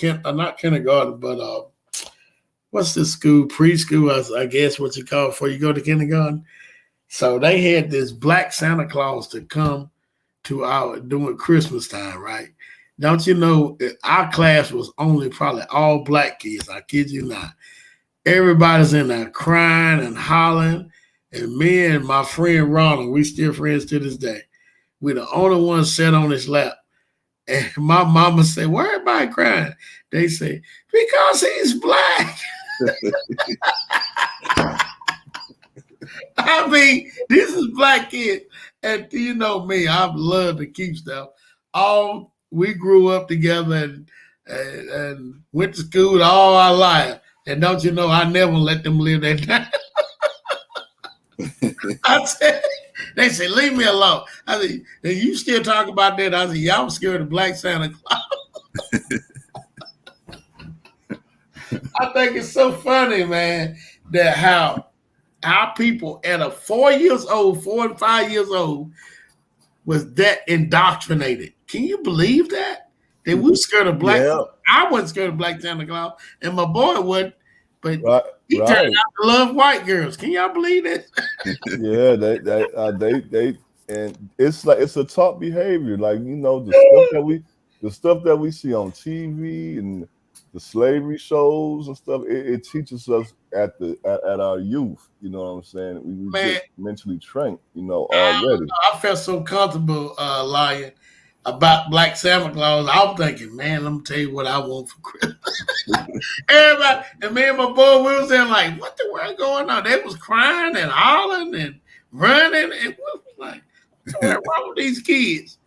kindergarten, but what's this school? Preschool, I guess what you call it before you go to kindergarten. So they had this black Santa Claus to come to our during Christmas time, right? Don't you know our class was only probably all black kids. I kid you not. Everybody's in there crying and hollering. And me and my friend Ronald, we still friends to this day. We the only ones sat on his lap. And my mama said, why everybody crying? They say, because he's black. I mean, this is black kids. And you know me, I love to keep stuff. We grew up together and went to school all our life. And don't you know, I never let them live that down. I said, they say, leave me alone. I said, and you still talk about that? I said, yeah, I'm scared of Black Santa Claus. I think it's so funny, man, that how our people at 4 and 5 years old, was that indoctrinated. Can you believe that? That we scared of black.
Yeah.
I wasn't scared of Black Santa Claus, and my boy wasn't. But he
Right.
turned out to love white girls. Can y'all believe that?
Yeah, they and it's like it's a taught behavior. Like, you know, the stuff that we see on TV and the slavery shows and stuff, it teaches us at our youth. You know what I'm saying? We get mentally trained, you know, already.
I felt so comfortable lying about Black Santa Claus. I'm thinking, man, let me tell you what I want for Christmas. Everybody, and me and my boy, we was there like, what the world going on? They was crying and hollering and running, and we was like, what's wrong with these kids?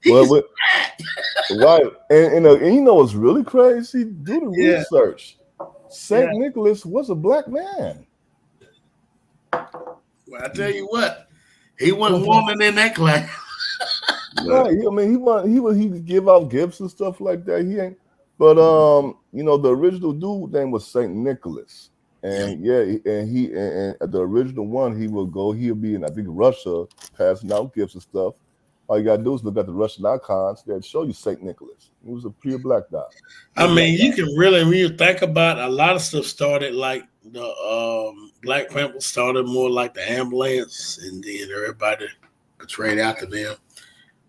Right, and you know what's really crazy? Do the research. Saint Nicholas was a black man.
Well, I tell you what, he wasn't woman in that class.
Right, I mean, he would give out gifts and stuff like that. He ain't, but you know, the original dude name was Saint Nicholas, and and the original one, he'll be in, I think, Russia, passing out gifts and stuff. All you gotta do is look at the Russian icons that show you Saint Nicholas. He was a pure black guy.
I mean, you can really, when you think about a lot of stuff started like the Black Panther started more like the ambulance, and then everybody betrayed after them.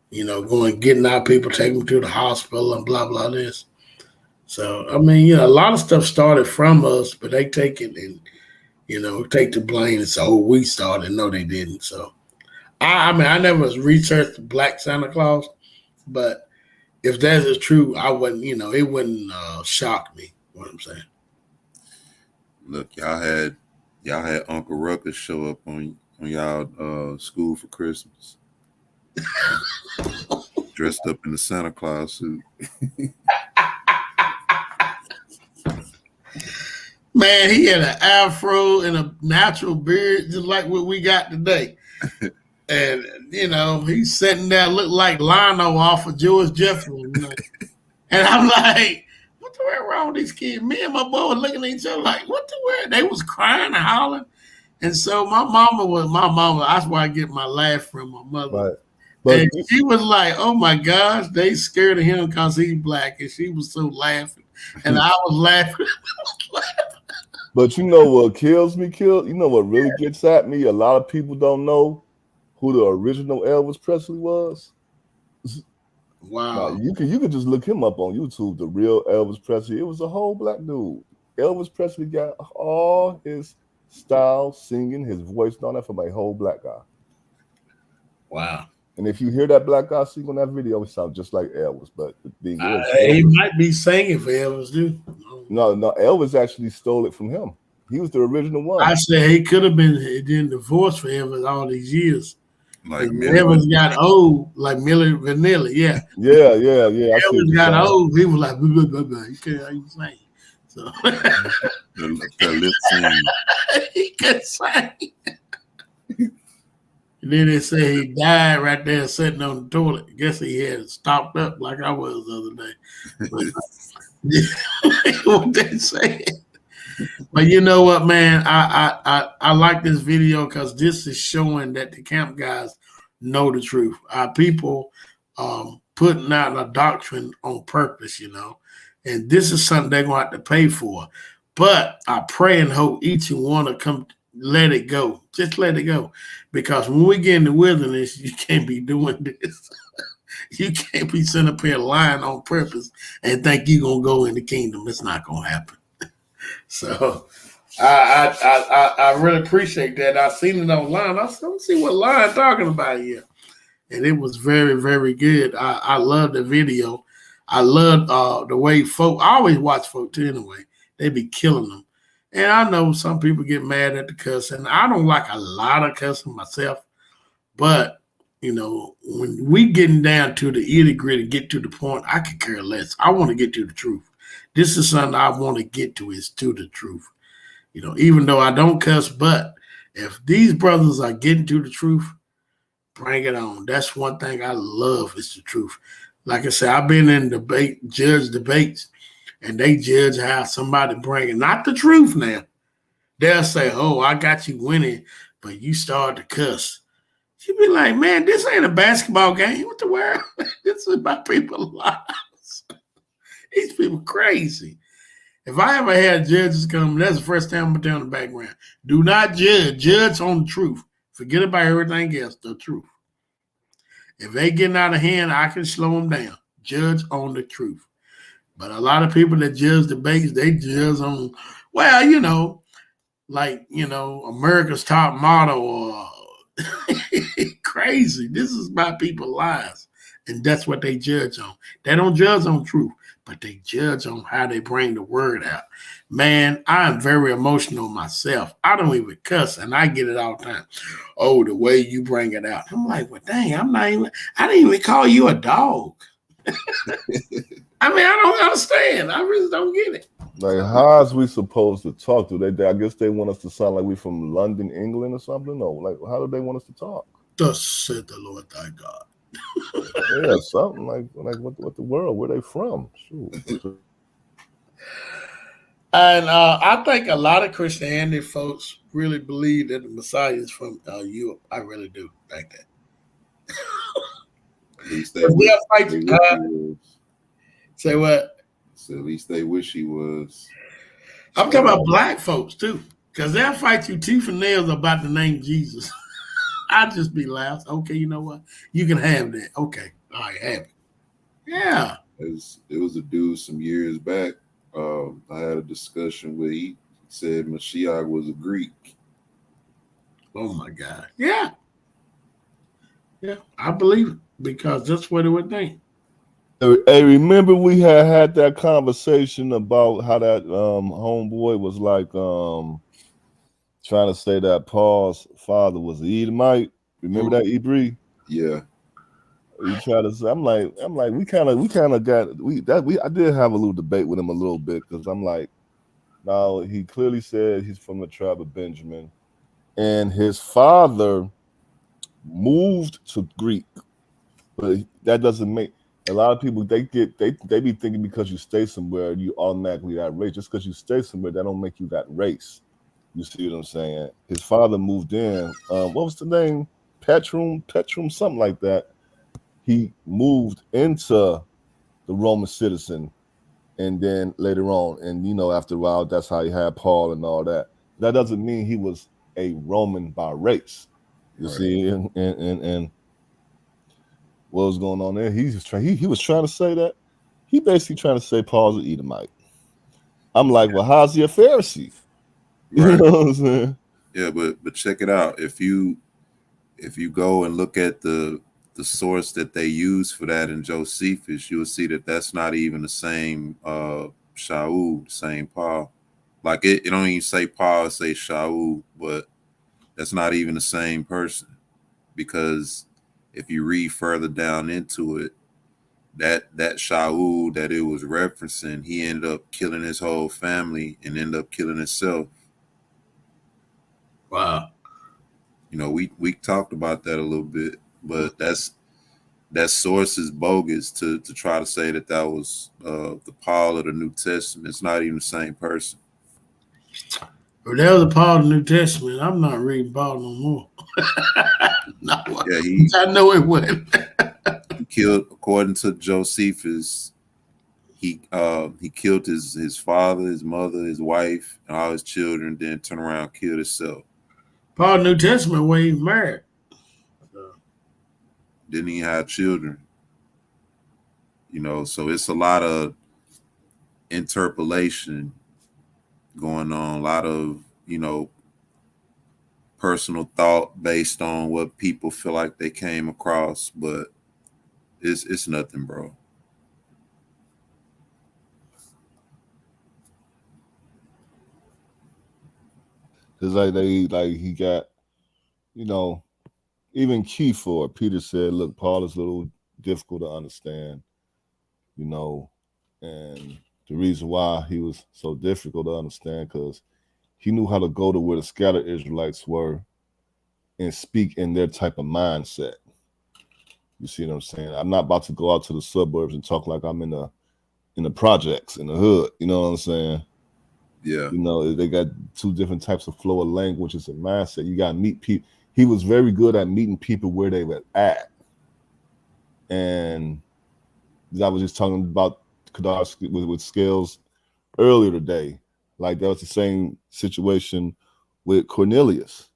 You know, getting our people, taking them to the hospital and blah, blah, this. So, I mean, you know, a lot of stuff started from us, but they take it and, you know, take the blame and say, oh, we started. No, they didn't. So, I mean, I never researched Black Santa Claus, but if that is true, I wouldn't, you know, it wouldn't shock me, what I'm saying.
Look, y'all had Uncle Ruckus show up on y'all school for Christmas. Dressed up in the Santa Claus suit.
Man, he had an afro and a natural beard, just like what we got today. And, you know, he's sitting there looking like Lionel off of George Jeffrey. You know? And I'm like, what the world wrong with these kids? Me and my boy were looking at each other like, what the world? They was crying and hollering. And so my mama, that's why I get my laugh from my mother.
Right.
And she was like, oh my gosh, they scared of him because he's black. And she was so laughing. And I was laughing.
But you know what kills me? You know what really gets at me? A lot of people don't know who the original Elvis Presley was.
Wow.
Now, you can just look him up on YouTube, the real Elvis Presley. It was a whole black dude. Elvis Presley got all his style, singing, his voice, all that from a whole black guy.
Wow.
And if you hear that black guy sing on that video, it sounds just like Elvis. But the thing is,
he might be singing for Elvis, dude.
No, Elvis actually stole it from him. He was the original one.
I said he could have been divorced for Elvis all these years.
Like
Elvis got old, like Milli Vanilli, yeah.
Yeah.
Elvis got old. He was like, blah, blah, blah. You can't even sing. So
the lip sing.
He could sing. And then they say he died right there sitting on the toilet. Guess he had stopped up like I was the other day. What they say. But you know what, man? I like this video because this is showing that the camp guys know the truth. Our people putting out a doctrine on purpose, you know. And this is something they're going to have to pay for. But I pray and hope each one will come, let it go. Just let it go. Because when we get in the wilderness, you can't be doing this. You can't be sitting up here lying on purpose and think you're going to go in the kingdom. It's not going to happen. So I really appreciate that. I seen it online. I said, let's see what Lion talking about here. And it was very, very good. I love the video. I love the way folk, I always watch folk too anyway. They be killing them. And I know some people get mad at the cussing. I don't like a lot of cussing myself. But, you know, when we getting down to the itty-gritty, get to the point, I could care less. I want to get to the truth. This is something I want to get to, is to the truth. You know, even though I don't cuss, but if these brothers are getting to the truth, bring it on. That's one thing I love, is the truth. Like I said, I've been in judge debates, and they judge how somebody bring it. Not the truth now. They'll say, oh, I got you winning, but you started to cuss. You be like, man, this ain't a basketball game. What the world? This is about people's lives. These people crazy. If I ever had judges come, that's the first time I'm going to tell in the background. Do not judge. Judge on the truth. Forget about everything else, the truth. If they getting out of hand, I can slow them down. Judge on the truth. But a lot of people that judge debates, they judge on, well, you know, like, you know, America's Top Model or crazy. This is about people's lives. And that's what they judge on. They don't judge on truth, but they judge on how they bring the word out. Man, I'm very emotional myself. I don't even cuss, and I get it all the time. Oh, the way you bring it out. I'm like, well, dang, I didn't even call you a dog. I mean, I don't understand. I really don't get it.
Like, how is we supposed to talk to? I guess they want us to sound like we from London, England or something? No, like, how do they want us to talk?
Thus said the Lord thy God.
Yeah, something like what the world, where they from? Shoot.
And I think a lot of Christianity folks really believe that the Messiah is from Europe. I really do think that.
At least they wish he was.
Say what?
So at least they wish he was.
I'm talking about black folks too, because they'll fight you tooth and nails about the name Jesus. I'd just be loud. Okay, you know what? You can have that. Okay, all right, have it. Yeah.
It was a dude some years back. I had a discussion where he said Mashiach was a Greek.
Oh my God. Yeah. Yeah, I believe it, because that's what it would think.
Hey, remember we had that conversation about how that homeboy was like trying to say that Paul's father was an Edomite. Remember that, Ibri?
Yeah.
He tried to say, I'm like, we kind of got I did have a little debate with him a little bit, because I'm like, now he clearly said he's from the tribe of Benjamin, and his father moved to Greek, but that doesn't make a lot of people, they be thinking because you stay somewhere you automatically that race. Just because you stay somewhere, that don't make you that race. You see what I'm saying? His father moved in. What was the name? Petrum, something like that. He moved into the Roman citizen, and then later on, and you know, after a while, that's how he had Paul and all that. That doesn't mean he was a Roman by race. You see, and what was going on there? He was trying to say that. He basically trying to say Paul's an Edomite. I'm like, well, how's he a Pharisee? You know what I'm saying?
Yeah, but check it out. If you go and look at the source that they use for that in Josephus, you'll see that that's not even the same Shaul, same Paul. Like it don't even say Paul, say Shaul, but that's not even the same person, because if you read further down into it, that Shaul that it was referencing, he ended up killing his whole family and ended up killing himself.
Wow.
You know, we talked about that a little bit, but that source is bogus to try to say that was the Paul of the New Testament. It's not even the same person.
If that was a Paul of the New Testament, I'm not reading Paul no more. No,
yeah,
I know it wasn't.
You killed, according to Josephus, he killed his father, his mother, his wife, and all his children, then turned around and killed himself.
Paul New Testament when he married.
Didn't he have children? You know, so it's a lot of interpolation going on, a lot of, you know, personal thought based on what people feel like they came across, but it's nothing, bro.
It's like he got, you know, even Kiefer, Peter said, look, Paul is a little difficult to understand, you know, and the reason why he was so difficult to understand because he knew how to go to where the scattered Israelites were and speak in their type of mindset. You see what I'm saying? I'm not about to go out to the suburbs and talk like I'm in the projects, in the hood. You know what I'm saying?
Yeah.
You know, they got two different types of flow of languages and mindset. You got to meet people. He was very good at meeting people where they were at. And I was just talking about Kadar with Scales earlier today. Like that was the same situation with Cornelius.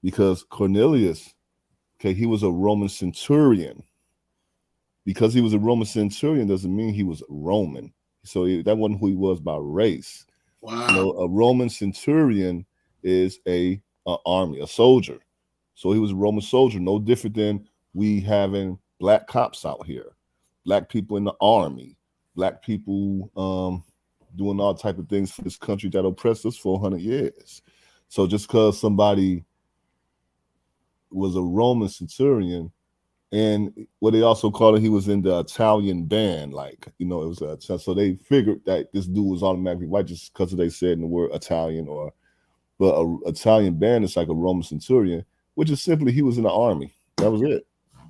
Because Cornelius, okay, he was a Roman centurion. Because he was a Roman centurion doesn't mean he was Roman. So that wasn't who he was by race.
Wow.
You know, a Roman centurion is a army, a soldier. So he was a Roman soldier, no different than we having black cops out here, black people in the army, black people doing all type of things for this country that oppressed us for 100 years. So just because somebody was a Roman centurion, and what they also called it, he was in the Italian band, like, you know, it was so they figured that this dude was automatically white just because they said in the word Italian, but a Italian band is like a Roman centurion, which is simply he was in the army. That was it.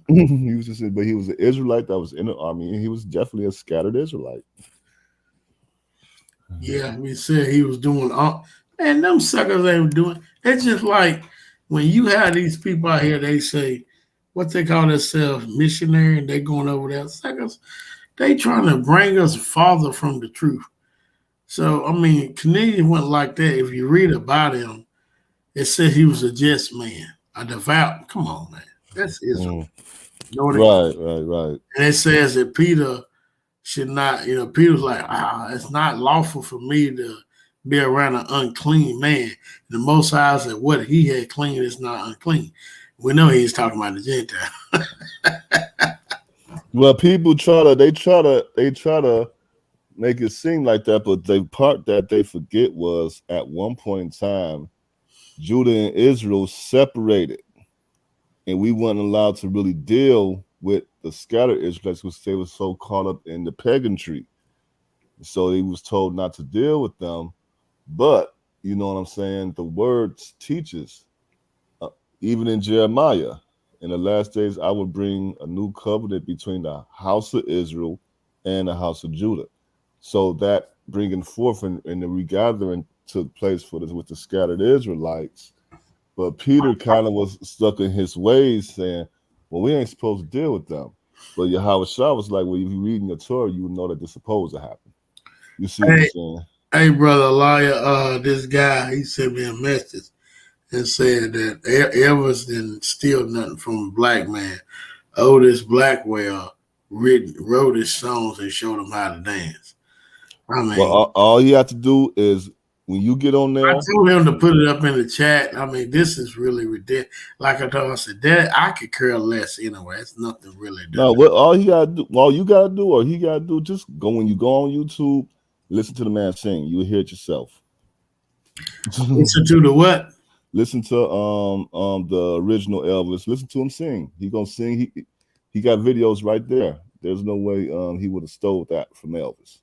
He was just, but he was an Israelite that was in the army, and he was definitely a scattered Israelite.
Yeah, we said he was doing all, and them suckers ain't doing. It's just like when you have these people out here, they say what they call themselves missionary, and they going over there. Suckers, they trying to bring us farther from the truth. So I mean, Canadian went like that. If you read about him, it said he was a just man, a devout. Come on, man, that's Israel. You know
Right.
And it says that Peter should not, you know, Peter's like, it's not lawful for me to be around an unclean man. The Most High said what he had clean is not unclean. We know he's talking about the Gentile.
Well, people try to make it seem like that, but the part that they forget was at one point in time, Judah and Israel separated, and we weren't allowed to really deal with the scattered Israelites because they were so caught up in the paganry. So he was told not to deal with them. But you know what I'm saying? The word teaches, even in Jeremiah, in the last days, I will bring a new covenant between the house of Israel and the house of Judah. So that bringing forth and the regathering took place for this with the scattered Israelites. But Peter kind of was stuck in his ways saying, well, we ain't supposed to deal with them. But Yahweh Shah was like, well, if you're reading the Torah, you would know that this is supposed to happen. You see what I'm saying?
Hey, brother Elijah, this guy, he sent me a message and said that Evans didn't steal nothing from a black man. Otis Blackwell wrote his songs and showed him how to dance. I mean,
well, all you have to do is when you get on there.
I told him to put it up in the chat. I mean, this is really ridiculous. Like I told him, I said, that I could care less anyway. It's nothing really.
No, what all you gotta do, or he gotta do, just go when you go on YouTube, listen to the man sing. You'll hear it yourself.
Listen to the what?
Listen to the original Elvis. Listen to him sing. He gonna sing. He got videos right there. There's no way he would have stole that from Elvis.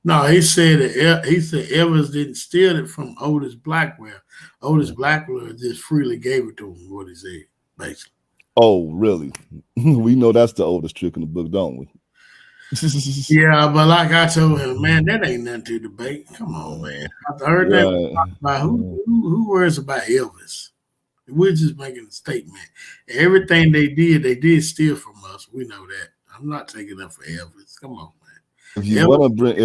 No, he said Evans didn't steal it from Otis Blackwell. Otis Blackwell just freely gave it to him. What he said, basically.
Oh, really? We know that's the oldest trick in the book, don't we?
Yeah, but like I told him, man, that ain't nothing to debate. Come on, man. I heard that about who worries about Elvis? We're just making a statement. Everything they did steal from us. We know that. I'm not taking up for Elvis. Come on, man.
If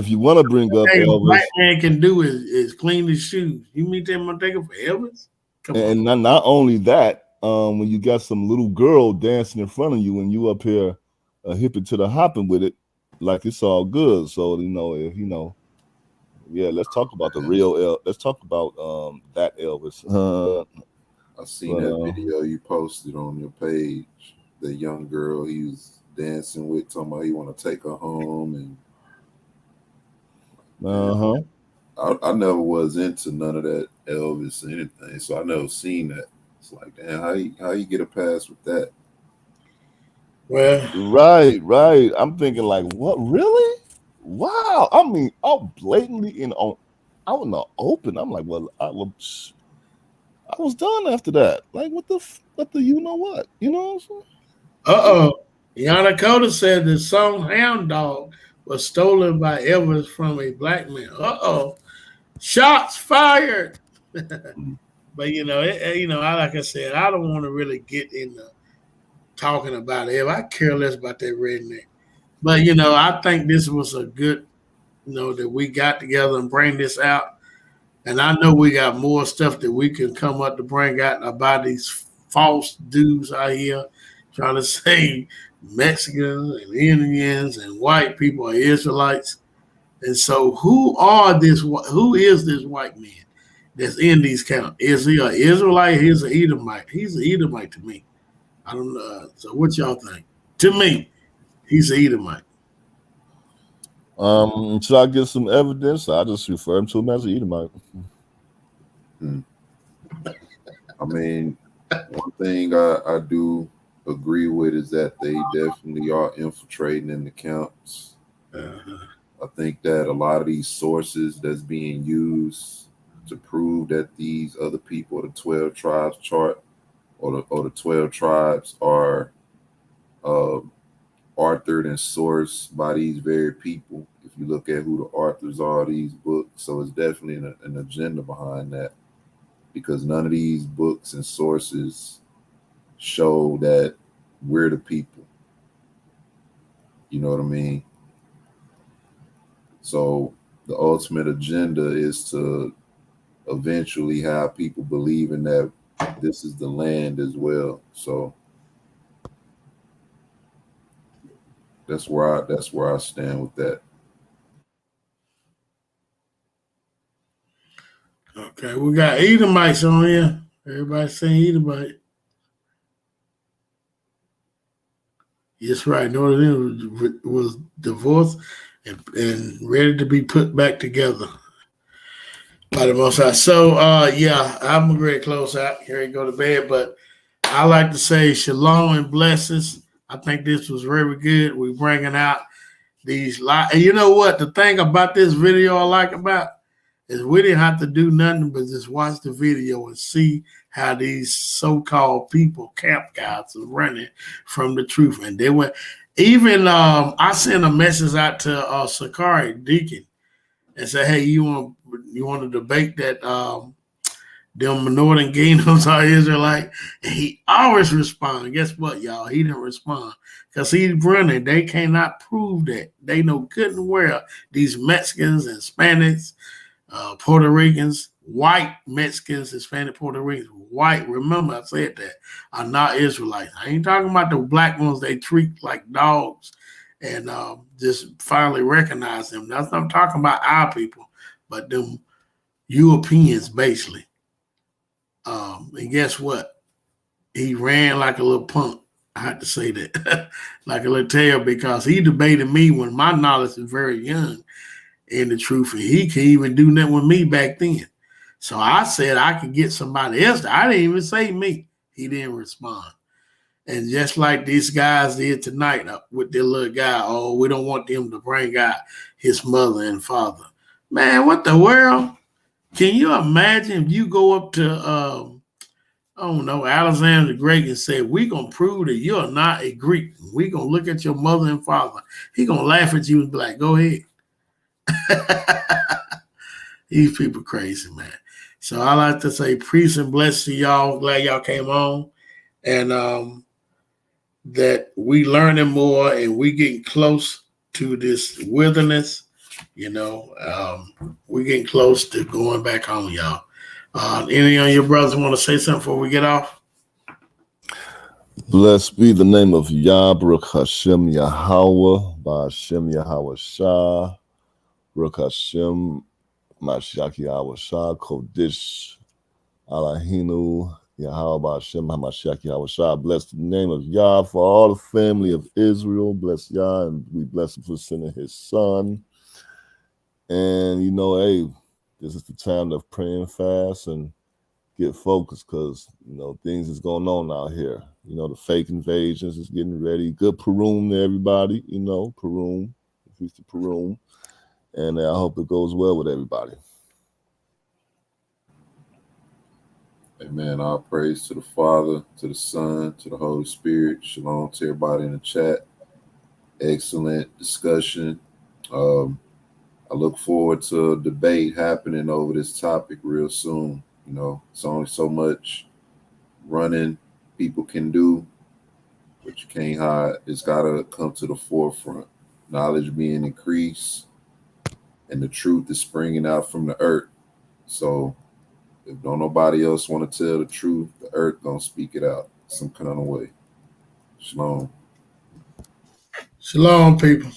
you want to bring up
a
Elvis,
black man can do is clean his shoes. You mean them I'm taking for Elvis? Come on.
And not only that, when you got some little girl dancing in front of you and you up here hipping to the hopping with it, like it's all good. So yeah, let's talk about the real let's talk about that Elvis.
I seen that video you posted on your page. The young girl he was dancing with, talking about he want to take her home, and I never was into none of that Elvis or anything, so I never seen that. It's like, damn, how you get a pass with that?
Well,
right. I'm thinking like, what, really? Wow. I mean, I'm blatantly out in the open. I'm like, well, I was done after that. Like, what the you know what? You know what I'm saying?
Yana Coda said the song Hound Dog was stolen by Elvis from a black man. Shots fired. But like I said, I don't want to really get into talking about it. I care less about that redneck. But I think this was a good, that we got together and bring this out. And I know we got more stuff that we can come up to bring out about these false dudes out here trying to say Mexicans and Indians and white people are Israelites. And so who is this white man that's in these counts? Is he an Israelite? He's an Edomite. He's an Edomite to me. I don't know. So what y'all think? To me, he's an Edomite.
Should I get some evidence? I just refer him to him as an Edomite.
I mean, one thing I do agree with is that they definitely are infiltrating in the camps. I think that a lot of these sources that's being used to prove that these other people, the 12 tribes chart, or the 12 tribes are authored and sourced by these very people. If you look at who the authors are of these books, so it's definitely an agenda behind that, because none of these books and sources show that we're the people. You know what I mean? So the ultimate agenda is to eventually have people believing that this is the land as well. So that's where I stand with that.
Okay, we got Edomites on here. Everybody saying Edomite. Yes, right. Northern was divorced and ready to be put back together by the Most High. So, yeah, I'm ready to close out. Here you go to bed. But I like to say shalom and blessings. I think this was very good. We're bringing out these lies. And you know what? The thing about this video I like about is we didn't have to do nothing but just watch the video and see how these so-called people, camp guys, are running from the truth. And they went, even I sent a message out to Sakari Deacon and said, hey, you want to debate that them Northern Kingdoms are Israelite? And he always responds. Guess what, y'all? He didn't respond because he's running. They cannot prove that. They know good and well these Mexicans and Spanish, Puerto Ricans, white Mexicans, Hispanic, Puerto Ricans, white, remember I said that, are not Israelites. I ain't talking about the black ones they treat like dogs and just finally recognize them. That's not, I'm talking about our people, but them Europeans basically. And guess what? He ran like a little punk. I had to say that, like a little tail, because he debated me when my knowledge is very young in the truth, and he can't even do nothing with me back then. So I said I could get somebody else. I didn't even say me. He didn't respond. And just like these guys did tonight with their little guy, we don't want them to bring out his mother and father. Man, what the world? Can you imagine if you go up to, I don't know, Alexander the Great and say, we're going to prove that you're not a Greek. We're going to look at your mother and father. He's going to laugh at you and be like, go ahead. These people crazy, man. So I like to say peace and bless to y'all. Glad y'all came on. And that we learning more and we getting close to this wilderness. You know, we getting close to going back home, y'all. Any of your brothers want to say something before we get off?
Blessed be the name of Yah, Baruch Hashem Yahweh, Ba'Hashem Yahweh Shah, Baruch Hashem Mashiach Yahweh Shah, Kodesh Alahinu, Yahweh Ba'Hashem HaMashiach Yahweh Shah. Bless the name of Yah for all the family of Israel. Bless Yah, and we bless him for sending his son. And, you know, hey, this is the time to pray and fast and get focused because, you know, things is going on out here. You know, the fake invasions is getting ready. Good Purim to everybody, you know, Purim, Feast of Purim. And I hope it goes well with everybody.
Amen. All praise to the Father, to the Son, to the Holy Spirit. Shalom to everybody in the chat. Excellent discussion. I look forward to a debate happening over this topic real soon. You know, it's only so much running people can do, but you can't hide. It's got to come to the forefront. Knowledge being increased and the truth is springing out from the earth. So if don't nobody else want to tell the truth, the earth gonna speak it out some kind of way. Shalom.
Shalom, people.